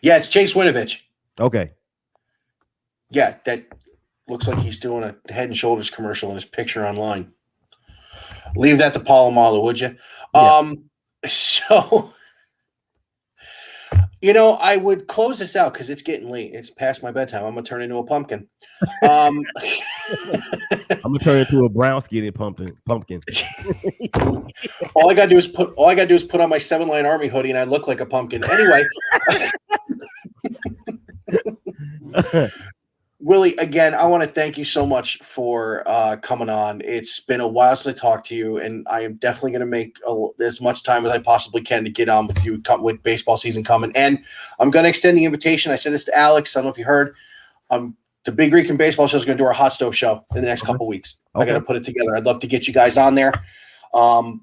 Yeah, it's Chase Winovich. Okay. Yeah, that looks like he's doing a Head and Shoulders commercial in his picture online. Leave that to Palomalo, would you? Yeah. So, you know, I would close this out because it's getting late. It's past my bedtime. I'm gonna turn into a pumpkin. I'm gonna turn into a brown skinny pumpkin. All I gotta do is put on my 7-line army hoodie and I look like a pumpkin. Anyway. Willie, again, I want to thank you so much for coming on. It's been a while since I talked to you, and I am definitely going to make as much time as I possibly can to get on with you with baseball season coming. And I'm going to extend the invitation. I said this to Alex. I don't know if you heard. The Big Rican Baseball Show is going to do our hot stove show in the next couple weeks. Okay. I got to put it together. I'd love to get you guys on there,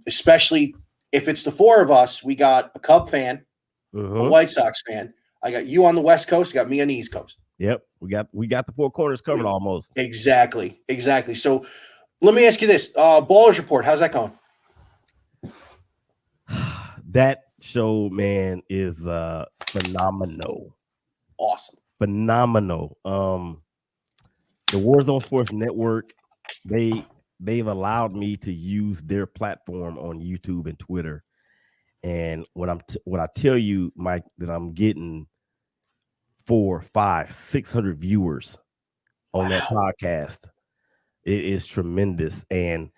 especially if it's the four of us. We got a Cub fan, a White Sox fan. I got you on the West Coast. You got me on the East Coast. Yep, we got the four corners covered almost. Exactly. So let me ask you this: Ballers Report, how's that going? That show, man, is phenomenal. Awesome. Phenomenal. The Warzone Sports Network, they've allowed me to use their platform on YouTube and Twitter, and when I tell you, Mike, that I'm getting 400, 500, 600 viewers on that podcast. It is tremendous. And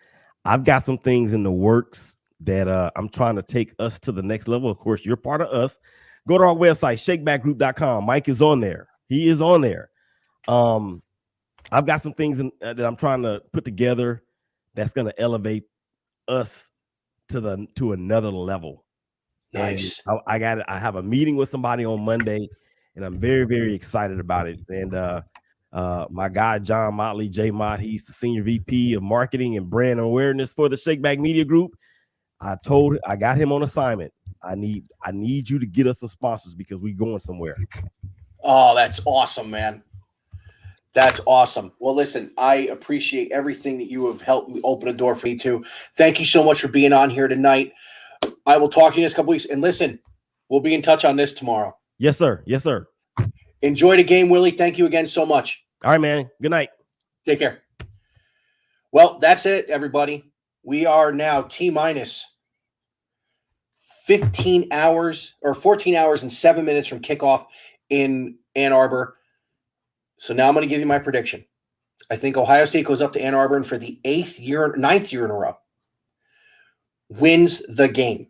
I've got some things in the works that I'm trying to take us to the next level. Of course, you're part of us. Go to our website, shakebackgroup.com. Mike is on there. He is on there. I've got some things that I'm trying to put together that's going to elevate us to another level. Nice. And I have a meeting with somebody on Monday, and I'm very, very excited about it. And my guy, John Motley, J Mott, he's the Senior VP of Marketing and Brand Awareness for the Shakeback Media Group. I got him on assignment. I need you to get us some sponsors because we're going somewhere. Oh, that's awesome, man. That's awesome. Well, listen, I appreciate everything that you have helped me open a door for me too. Thank you so much for being on here tonight. I will talk to you in a couple weeks. And listen, we'll be in touch on this tomorrow. Yes, sir. Yes, sir. Enjoy the game, Willie. Thank you again so much. All right, man. Good night. Take care. Well, that's it, everybody. We are now T-minus 15 hours or 14 hours and 7 minutes from kickoff in Ann Arbor. So now I'm going to give you my prediction. I think Ohio State goes up to Ann Arbor and for the ninth year in a row, wins the game.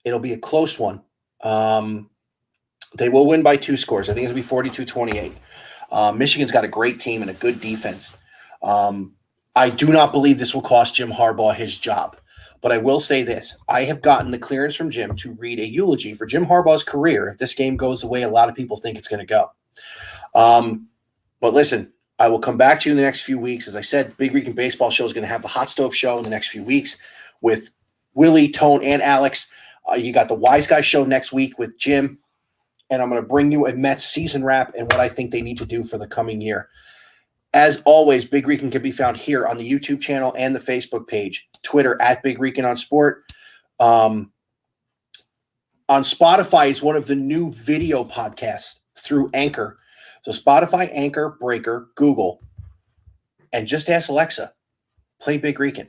It'll be a close one. They will win by 2 scores. I think it's going to be 42-28. Michigan's got a great team and a good defense. I do not believe this will cost Jim Harbaugh his job. But I will say this. I have gotten the clearance from Jim to read a eulogy for Jim Harbaugh's career if this game goes the way a lot of people think it's going to go. But listen, I will come back to you in the next few weeks. As I said, Big Rican Baseball Show is going to have the Hot Stove Show in the next few weeks with Willie, Tone, and Alex. You got the Wise Guy Show next week with Jim. And I'm going to bring you a Mets season wrap and what I think they need to do for the coming year. As always, Big Rican can be found here on the YouTube channel and the Facebook page, Twitter at Big Rican on Sport. On Spotify is one of the new video podcasts through Anchor. So Spotify, Anchor, Breaker, Google, and just ask Alexa, play Big Rican.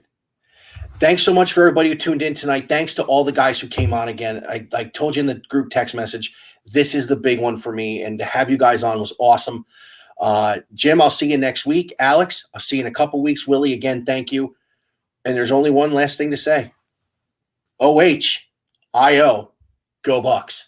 Thanks so much for everybody who tuned in tonight. Thanks to all the guys who came on again. I told you in the group text message, this is the big one for me, and to have you guys on was awesome. Jim, I'll see you next week. Alex, I'll see you in a couple weeks. Willie, again, thank you. And there's only one last thing to say. OHIO, go Bucks.